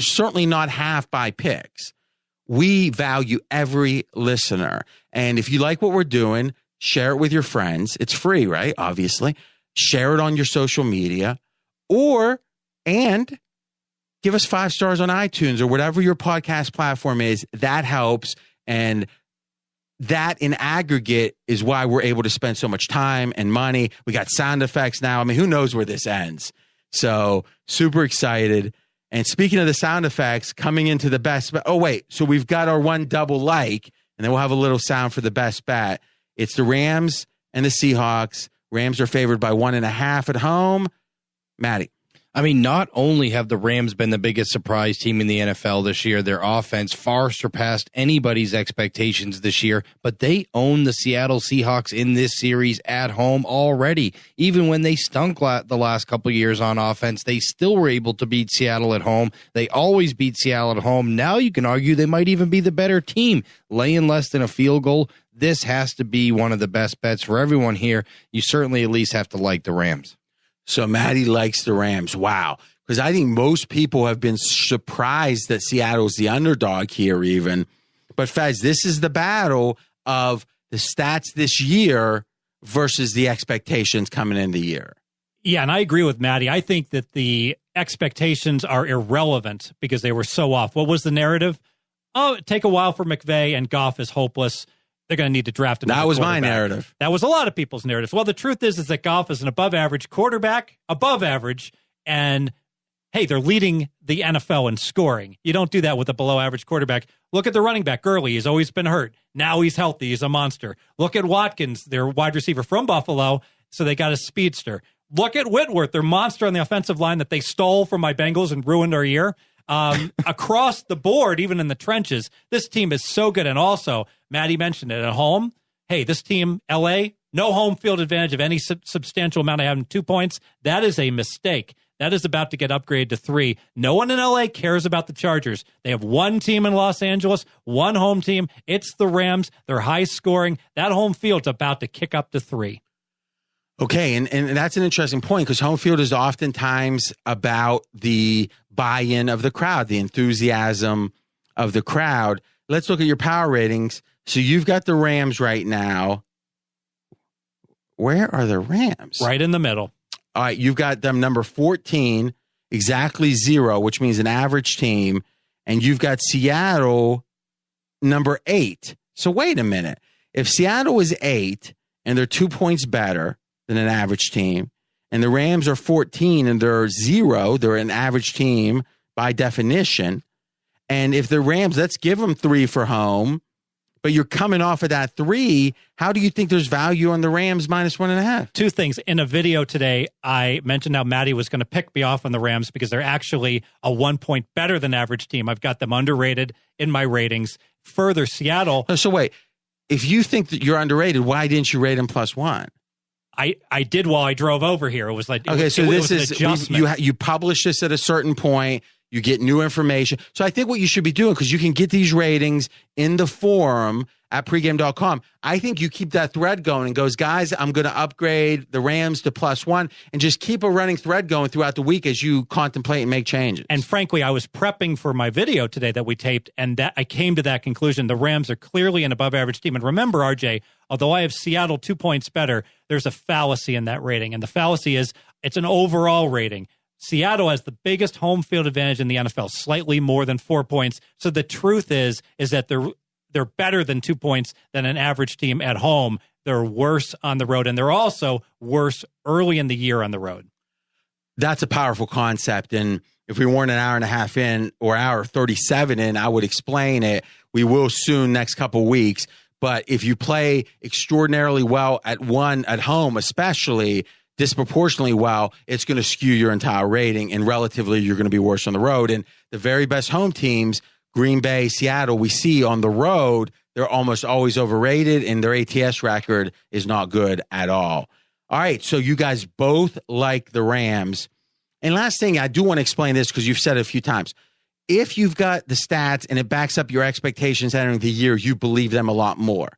certainly not half buy picks. We value every listener. And if you like what we're doing, share it with your friends. It's free, right? Obviously. Share it on your social media and give us 5 stars on iTunes or whatever your podcast platform is. That helps. And that in aggregate is why we're able to spend so much time and money. We got sound effects now. I mean, who knows where this ends? So super excited. And speaking of the sound effects, coming into the best bet. Oh, wait. So we've got our one double like, and then we'll have a little sound for the best bet. It's the Rams and the Seahawks. Rams are favored by 1.5 at home. Matty. I mean, not only have the Rams been the biggest surprise team in the NFL this year, their offense far surpassed anybody's expectations this year, but they own the Seattle Seahawks in this series at home already. Even when they stunk the last couple of years on offense, they still were able to beat Seattle at home. They always beat Seattle at home. Now you can argue they might even be the better team, laying less than a field goal. This has to be one of the best bets for everyone here. You certainly at least have to like the Rams. So Matty likes the Rams. Wow. Because I think most people have been surprised that Seattle's the underdog here even. But Fez, this is the battle of the stats this year versus the expectations coming in the year. Yeah, and I agree with Matty. I think that the expectations are irrelevant because they were so off. What was the narrative? Oh, it'd take a while for McVay and Goff is hopeless. They're going to need to draft another That was quarterback. my narrative. That was a lot of people's narratives. Well, the truth is that Goff is an above-average quarterback, above average, and, hey, they're leading the NFL in scoring. You don't do that with a below-average quarterback. Look at the running back, Gurley. He's always been hurt. Now he's healthy. He's a monster. Look at Watkins, their wide receiver from Buffalo, so they got a speedster. Look at Whitworth, their monster on the offensive line that they stole from my Bengals and ruined our year. Across the board, even in the trenches, this team is so good. And also, Matty mentioned it at home. Hey, this team, LA, no home field advantage of any substantial amount of having 2 points. That is a mistake. That is about to get upgraded to 3. No one in LA cares about the Chargers. They have one team in Los Angeles, one home team. It's the Rams. They're high scoring. That home field's about to kick up to 3. Okay, and that's an interesting point because home field is oftentimes about the buy-in of the crowd, the enthusiasm of the crowd. Let's look at your power ratings. So you've got the Rams right now. Where are the Rams? Right in the middle. All right, you've got them number 14, exactly 0, which means an average team. And you've got Seattle number 8. So wait a minute. If Seattle is 8 and they're 2 points better than an average team, and the Rams are 14 and they're 0, they're an average team by definition. And if the Rams, let's give them 3 for home, but you're coming off of that 3, how do you think there's value on the Rams minus 1.5? 2 things. In a video today, I mentioned how Matty was going to pick me off on the Rams because they're actually a 1 point better than average team. I've got them underrated in my ratings. Further, Seattle. So wait, if you think that you're underrated, why didn't you rate them +1? I did while I drove over here. It was like, okay, so this is, adjustment. you publish this at a certain point, you get new information. So I think what you should be doing, because you can get these ratings in the forum at pregame.com. I think you keep that thread going and goes, guys, I'm going to upgrade the Rams to +1 and just keep a running thread going throughout the week as you contemplate and make changes. And frankly, I was prepping for my video today that we taped, and that I came to that conclusion. The Rams are clearly an above average team. And remember, RJ, although I have Seattle 2 points better, there's a fallacy in that rating. And the fallacy is it's an overall rating. Seattle has the biggest home field advantage in the NFL, slightly more than 4 points. So the truth is that they're better than 2 points than an average team at home. They're worse on the road, and they're also worse early in the year on the road. That's a powerful concept. And if we weren't an hour and a half in or hour 37 in, I would explain it. We will soon, next couple weeks. But if you play extraordinarily well at home, especially disproportionately well, it's going to skew your entire rating, and relatively you're going to be worse on the road. And the very best home teams, Green Bay, Seattle, we see on the road, they're almost always overrated, and their ATS record is not good at all. All right, so you guys both like the Rams. And last thing, I do want to explain this because you've said it a few times. If you've got the stats and it backs up your expectations entering the year, you believe them a lot more.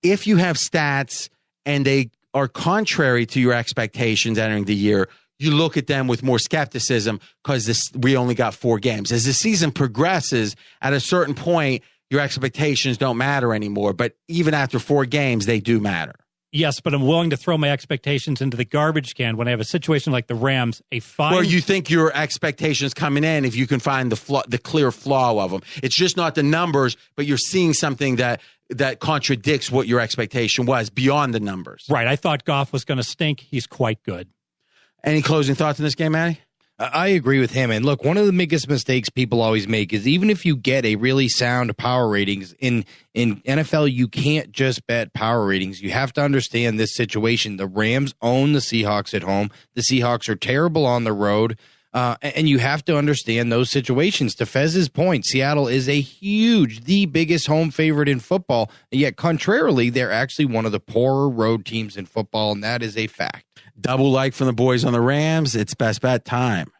If you have stats and they are contrary to your expectations entering the year, you look at them with more skepticism because we only got 4 games. As the season progresses, at a certain point, your expectations don't matter anymore. But even after 4 games, they do matter. Yes, but I'm willing to throw my expectations into the garbage can when I have a situation like the Rams. Well, you think your expectations coming in, if you can find the clear flaw of them. It's just not the numbers, but you're seeing something that contradicts what your expectation was beyond the numbers. Right. I thought Goff was going to stink. He's quite good. Any closing thoughts on this game, Matty? I agree with him. And look, one of the biggest mistakes people always make is even if you get a really sound power ratings in NFL, you can't just bet power ratings. You have to understand this situation. The Rams own the Seahawks at home. The Seahawks are terrible on the road. And you have to understand those situations. To Fez's point, Seattle is the biggest home favorite in football. And yet, contrarily, they're actually one of the poorer road teams in football, and that is a fact. Double like from the boys on the Rams. It's best bet time.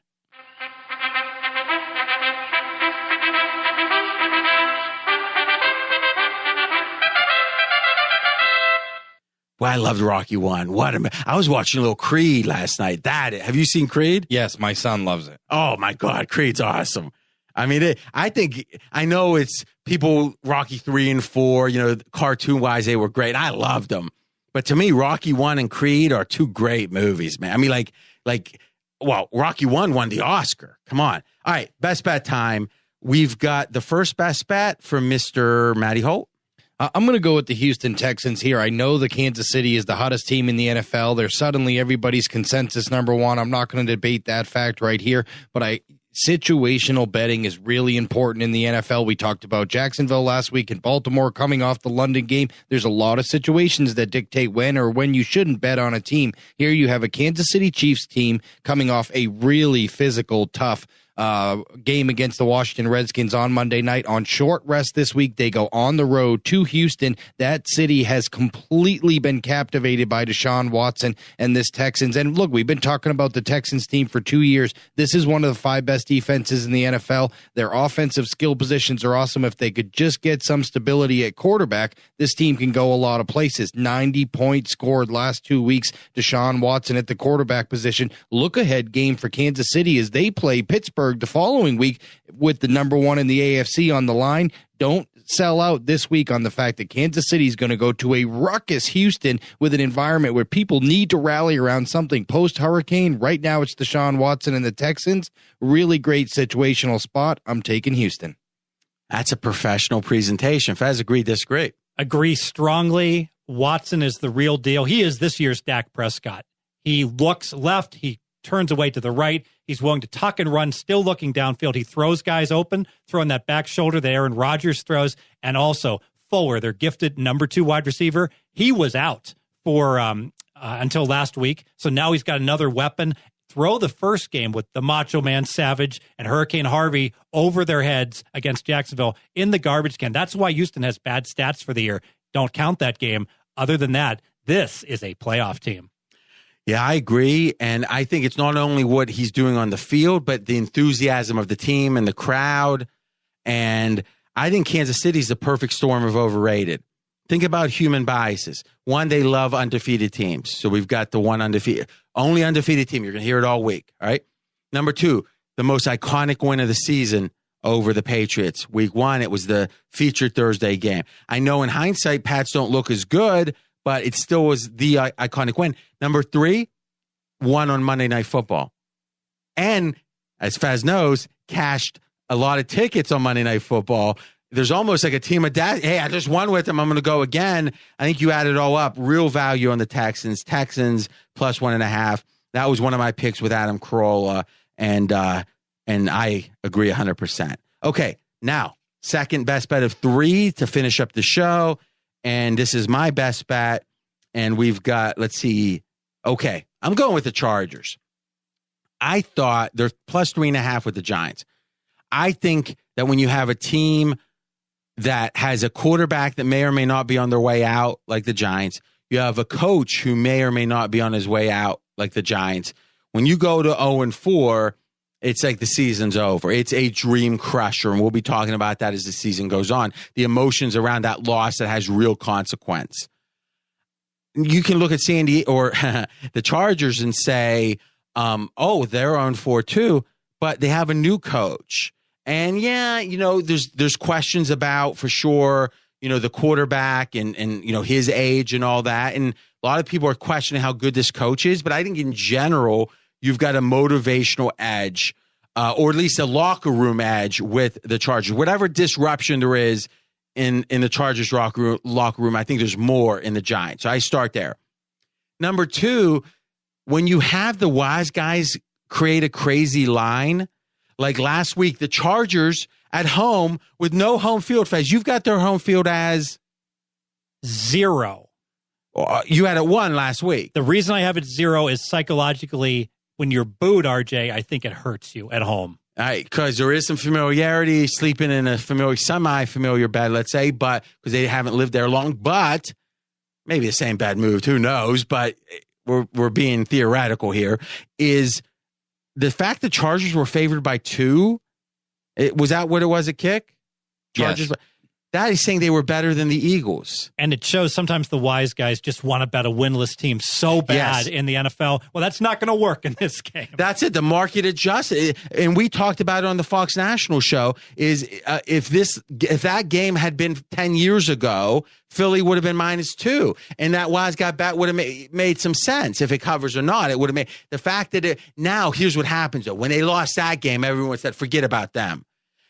Well, I loved Rocky One. I was watching a little Creed last night. Have you seen Creed? Yes, my son loves it. Oh my God, Creed's awesome. I mean, I know it's people. Rocky 3 and 4, cartoon wise, they were great. I loved them, but to me, Rocky 1 and Creed are two great movies, man. I mean, Rocky 1 won the Oscar. Come on. All right, best bet time. We've got the first best bet from Mr. Matty Holt. I'm going to go with the Houston Texans here. I know the Kansas City is the hottest team in the NFL. They're suddenly everybody's consensus number one. I'm not going to debate that fact right here, but situational betting is really important in the NFL. We talked about Jacksonville last week and Baltimore coming off the London game. There's a lot of situations that dictate when you shouldn't bet on a team. Here you have a Kansas City Chiefs team coming off a really physical, tough game against the Washington Redskins on Monday night. On short rest this week, they go on the road to Houston. That city has completely been captivated by Deshaun Watson and this Texans. And look, we've been talking about the Texans team for 2 years. This is one of the 5 best defenses in the NFL. Their offensive skill positions are awesome. If they could just get some stability at quarterback, this team can go a lot of places. 90 points scored last 2 weeks. Deshaun Watson at the quarterback position. Look ahead game for Kansas City as they play Pittsburgh the following week with the number 1 in the AFC on the line. Don't sell out this week on the fact that Kansas City is going to go to a ruckus Houston with an environment where people need to rally around something post-hurricane. Right now it's Deshaun Watson and the Texans. Really great situational spot. I'm taking Houston. That's a professional presentation. Fez, agree, disagree? Agree strongly. Watson is the real deal. He is this year's Dak Prescott. He looks left. He turns away to the right. He's willing to tuck and run, still looking downfield. He throws guys open, throwing that back shoulder that Aaron Rodgers throws. And also Fuller, their gifted number 2 wide receiver. He was out for until last week. So now he's got another weapon. Throw the first game with the Macho Man Savage and Hurricane Harvey over their heads against Jacksonville in the garbage can. That's why Houston has bad stats for the year. Don't count that game. Other than that, this is a playoff team. Yeah, I agree. And I think it's not only what he's doing on the field, but the enthusiasm of the team and the crowd. And I think Kansas City is the perfect storm of overrated. Think about human biases. One, they love undefeated teams. So we've got the only undefeated team. You're going to hear it all week. All right. Number 2, the most iconic win of the season over the Patriots. Week 1, it was the featured Thursday game. I know in hindsight, Pats don't look as good, but it still was the iconic win. Number 3, won on Monday Night Football. And as Faz knows, cashed a lot of tickets on Monday Night Football. There's almost like a team of dads. Hey, I just won with them. I'm going to go again. I think you add it all up. Real value on the Texans. Texans plus 1.5. That was one of my picks with Adam Carolla. And I agree 100%. Okay, now, second best bet of 3 to finish up the show. And this is my best bet. And we've got, let's see. Okay, I'm going with the Chargers. I thought they're plus 3.5 with the Giants. I think that when you have a team that has a quarterback that may or may not be on their way out, like the Giants, you have a coach who may or may not be on his way out, like the Giants. When you go to 0-4, it's like the season's over. It's a dream crusher, and we'll be talking about that as the season goes on. The emotions around that loss that has real consequence. You can look at San Diego or the Chargers and say, they're on 4 too, but they have a new coach. And yeah, there's questions about, for sure, the quarterback and his age and all that. And a lot of people are questioning how good this coach is, but I think in general, you've got a motivational edge, or at least a locker room edge with the Chargers. Whatever disruption there is in the Chargers locker room, I think there's more in the Giants. So I start there. Number 2, when you have the wise guys create a crazy line, like last week, the Chargers at home with no home field phase. You've got their home field as 0. You had it 1 last week. The reason I have it 0 is psychologically when you're booed, RJ, I think it hurts you at home. Because there is some familiarity, sleeping in a semi-familiar bed, let's say, but because they haven't lived there long. But maybe the same bed moved, who knows? But we're being theoretical here. Is the fact the Chargers were favored by 2? Was that what it was? A kick? Chargers. Yes. That is saying they were better than the Eagles. And it shows sometimes the wise guys just want to bet a winless team so bad in the NFL. Well, that's not going to work in this game. That's it. The market adjusted. And we talked about it on the Fox National show, is if that game had been 10 years ago, Philly would have been -2. And that wise guy bet would have made some sense. If it covers or not, it would have made the fact that now here's what happens though. When they lost that game, everyone said, forget about them.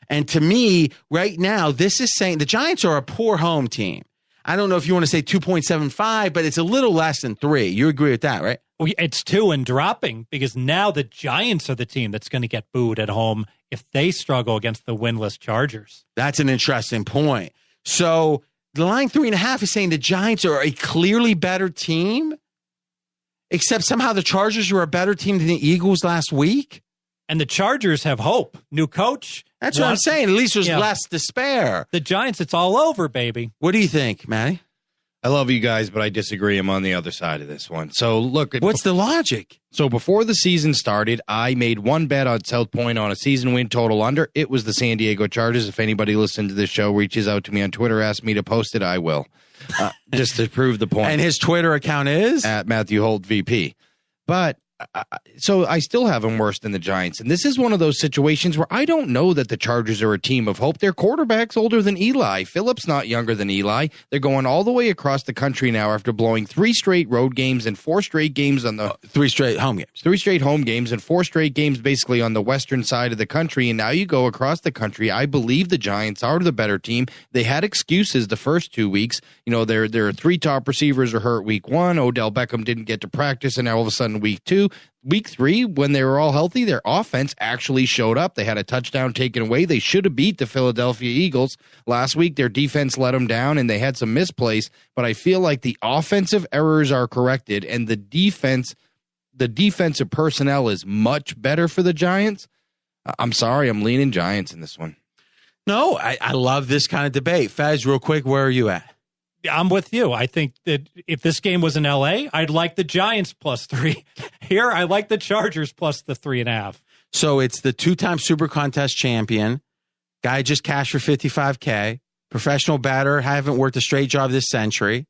And to me, right now, this is saying the Giants are a poor home team. I don't know if you want to say 2.75, but it's a little less than 3. You agree with that, right? It's 2 and dropping, because now the Giants are the team that's going to get booed at home if they struggle against the winless Chargers. That's an interesting point. So the line 3.5 is saying the Giants are a clearly better team, except somehow the Chargers were a better team than the Eagles last week. And the Chargers have hope. New coach. That's what I'm saying. At least there's less despair. The Giants, it's all over, baby. What do you think, Matty? I love you guys, but I disagree. I'm on the other side of this one. So look, what's the logic? So before the season started, I made one bet on South Point on a season win total under. It was the San Diego Chargers. If anybody listening to this show reaches out to me on Twitter, asks me to post it, I will. Just to prove the point. And his Twitter account is? At Matty Holt VP. But so I still have them worse than the Giants. And this is one of those situations where I don't know that the Chargers are a team of hope. Their quarterback's older than Eli. Phillip's not younger than Eli. They're going all the way across the country now after blowing 3 straight road games and 4 straight games on the 3 straight home games. 3 straight home games and 4 straight games basically on the western side of the country. And now you go across the country. I believe the Giants are the better team. They had excuses the first 2 weeks. You know, their 3 top receivers are hurt week 1. Odell Beckham didn't get to practice, and now all of a sudden week 2. Week 3, when they were all healthy, their offense actually showed up. They had a touchdown taken away. They should have beat the Philadelphia Eagles. Last week, their defense let them down, and they had some misplays. But I feel like the offensive errors are corrected, and the defensive personnel is much better for the Giants. I'm sorry, I'm leaning Giants in this one. No, I love this kind of debate. Fez, real quick, where are you at? I'm with you. I think that if this game was in LA, I'd like the Giants +3. Here, I like the Chargers plus the 3.5. So it's the 2-time Super Contest champion. Guy just cashed for $55K. Professional batter, haven't worked a straight job this century.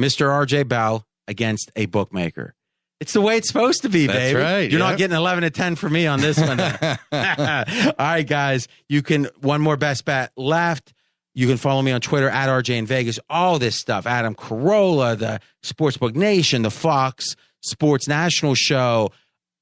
Mr. RJ Bell against a bookmaker. It's the way it's supposed to be, That's baby. right. You're not getting 11 to 10 for me on this one. All right, guys. You can, one more best bet left. You can follow me on Twitter at RJ in Vegas. All this stuff. Adam Carolla, the Sportsbook Nation, the Fox Sports National Show,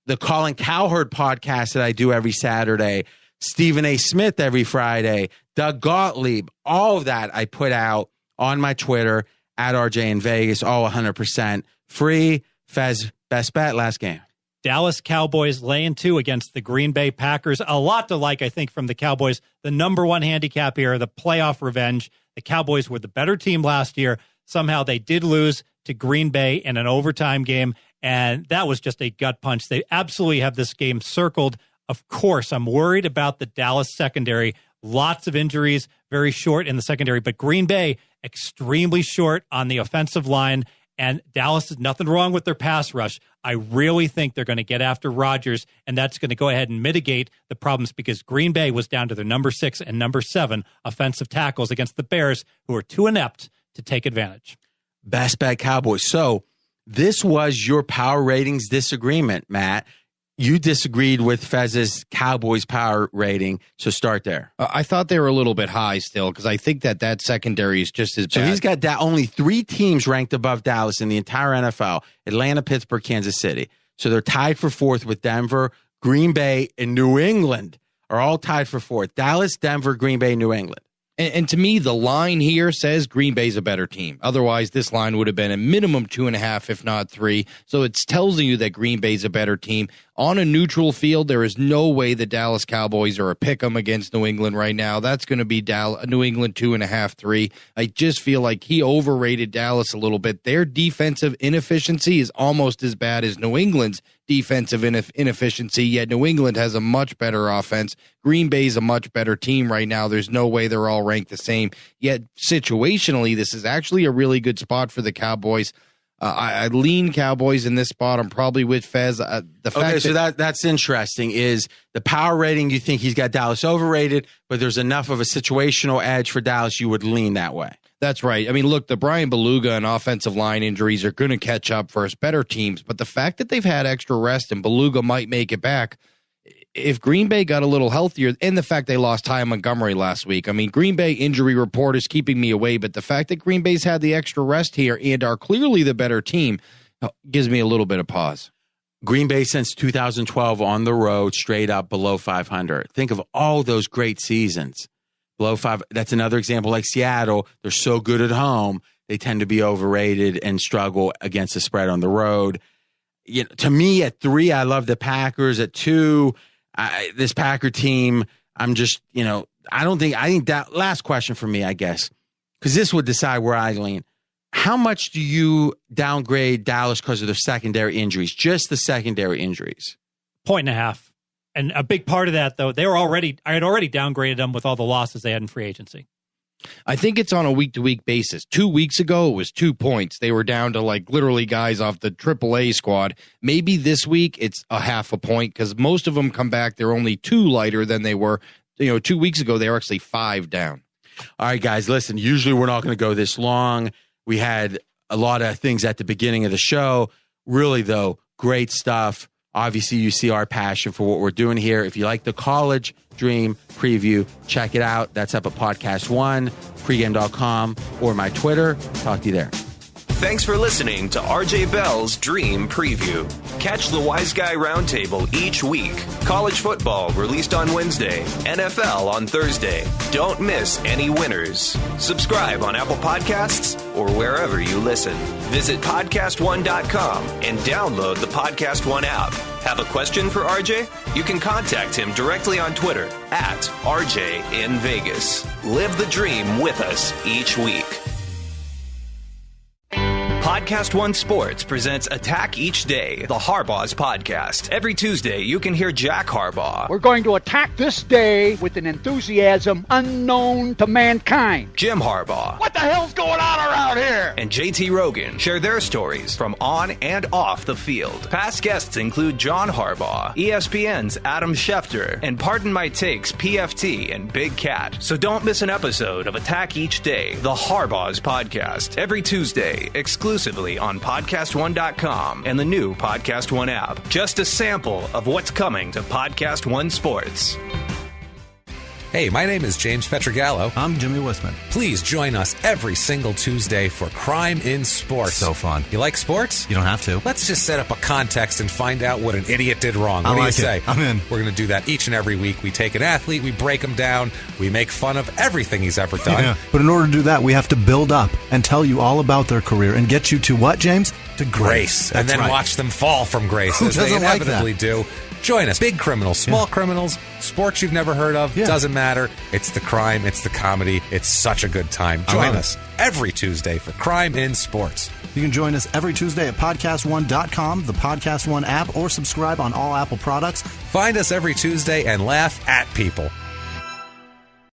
the Colin Cowherd podcast that I do every Saturday, Stephen A. Smith every Friday, Doug Gottlieb. All of that I put out on my Twitter at RJ in Vegas. All 100% free. Fez, best bet last game. Dallas Cowboys laying 2 against the Green Bay Packers. A lot to like, I think, from the Cowboys. The number 1 handicap here, the playoff revenge. The Cowboys were the better team last year. Somehow they did lose to Green Bay in an overtime game, and that was just a gut punch. They absolutely have this game circled. Of course, I'm worried about the Dallas secondary. Lots of injuries, very short in the secondary, but Green Bay extremely short on the offensive line. And Dallas is nothing wrong with their pass rush. I really think they're going to get after Rodgers, and that's going to go ahead and mitigate the problems because Green Bay was down to their number 6 and number 7 offensive tackles against the Bears, who are too inept to take advantage. Best bet Cowboys. So this was your power ratings disagreement, Matt. You disagreed with Fez's Cowboys power rating, so start there. I thought they were a little bit high still because I think that secondary is just as bad. So he's got only 3 teams ranked above Dallas in the entire NFL: Atlanta, Pittsburgh, Kansas City. So they're tied for 4th with Denver, Green Bay, and New England are all tied for 4th. Dallas, Denver, Green Bay, New England. And to me, the line here says Green Bay's a better team. Otherwise, this line would have been a minimum 2.5, if not 3. So it's telling you that Green Bay's a better team. On a neutral field, there is no way the Dallas Cowboys are a pick-em against New England right now. That's going to be New England 2.5, 3. I just feel like he overrated Dallas a little bit. Their defensive inefficiency is almost as bad as New England's defensive inefficiency, yet New England has a much better offense. Green Bay's a much better team right now. There's no way they're all ranked the same. Yet situationally, this is actually a really good spot for the Cowboys. I lean Cowboys in this spot. I'm probably with Fez. That's interesting. Is the power rating, you think he's got Dallas overrated, but there's enough of a situational edge for Dallas, you would lean that way. That's right. I mean, look, the Brian Beluga and offensive line injuries are going to catch up for us better teams, but the fact that they've had extra rest and Beluga might make it back, if Green Bay got a little healthier, and the fact they lost Ty Montgomery last week, I mean, Green Bay injury report is keeping me away, but the fact that Green Bay's had the extra rest here and are clearly the better team gives me a little bit of pause. Green Bay since 2012 on the road, straight up below 500. Think of all those great seasons. Below 5. That's another example like Seattle. They're so good at home. They tend to be overrated and struggle against the spread on the road. You know, to me, at 3, I love the Packers. At 2, this Packer team, I think that last question for me, I guess, because this would decide where I lean. How much do you downgrade Dallas because of their secondary injuries? Just the secondary injuries. 1.5. And a big part of that, though, I had already downgraded them with all the losses they had in free agency. I think it's on a week-to-week basis. 2 weeks ago, it was 2 points. They were down to like literally guys off the AAA squad. Maybe this week it's a half a point because most of them come back. They're only 2 lighter than they were. 2 weeks ago, they were actually 5 down. All right, guys, listen, usually we're not going to go this long. We had a lot of things at the beginning of the show. Really, though, great stuff. Obviously, you see our passion for what we're doing here. If you like the College Dream preview, check it out. That's up at Podcast One, pregame.com, or my Twitter. Talk to you there. Thanks for listening to RJ Bell's Dream Preview. Catch the Wise Guy Roundtable each week. College football released on Wednesday, NFL on Thursday. Don't miss any winners. Subscribe on Apple Podcasts or wherever you listen. Visit podcastone.com and download the Podcast One app. Have a question for RJ? You can contact him directly on Twitter at RJ in Vegas. Live the dream with us each week. Podcast One Sports presents Attack Each Day, the Harbaugh's podcast. Every Tuesday, you can hear Jack Harbaugh. We're going to attack this day with an enthusiasm unknown to mankind. Jim Harbaugh. What the hell's going on around here? And JT Rogan share their stories from on and off the field. Past guests include John Harbaugh, ESPN's Adam Schefter, and Pardon My Takes PFT and Big Cat. So don't miss an episode of Attack Each Day, the Harbaugh's podcast. Every Tuesday, exclusively on podcastone.com and the new Podcast One app. Just a sample of what's coming to Podcast One Sports. Hey, my name is James Petrogallo. I'm Jimmy Wisman. Please join us every single Tuesday for Crime in Sports. So fun. You like sports? You don't have to. Let's just set up a contest and find out what an idiot did wrong. What do you say? I'm in. We're going to do that each and every week. We take an athlete, we break him down, we make fun of everything he's ever done. Yeah. But in order to do that, we have to build up and tell you all about their career and get you to what, James? To grace. And then watch them fall from grace as they inevitably do. Join us. Big criminals, small criminals, sports you've never heard of. Doesn't matter. It's the crime. It's the comedy. It's such a good time. Join us every Tuesday for Crime in Sports. You can join us every Tuesday at podcastone.com, the Podcast One app, or subscribe on all Apple products. Find us every Tuesday and laugh at people.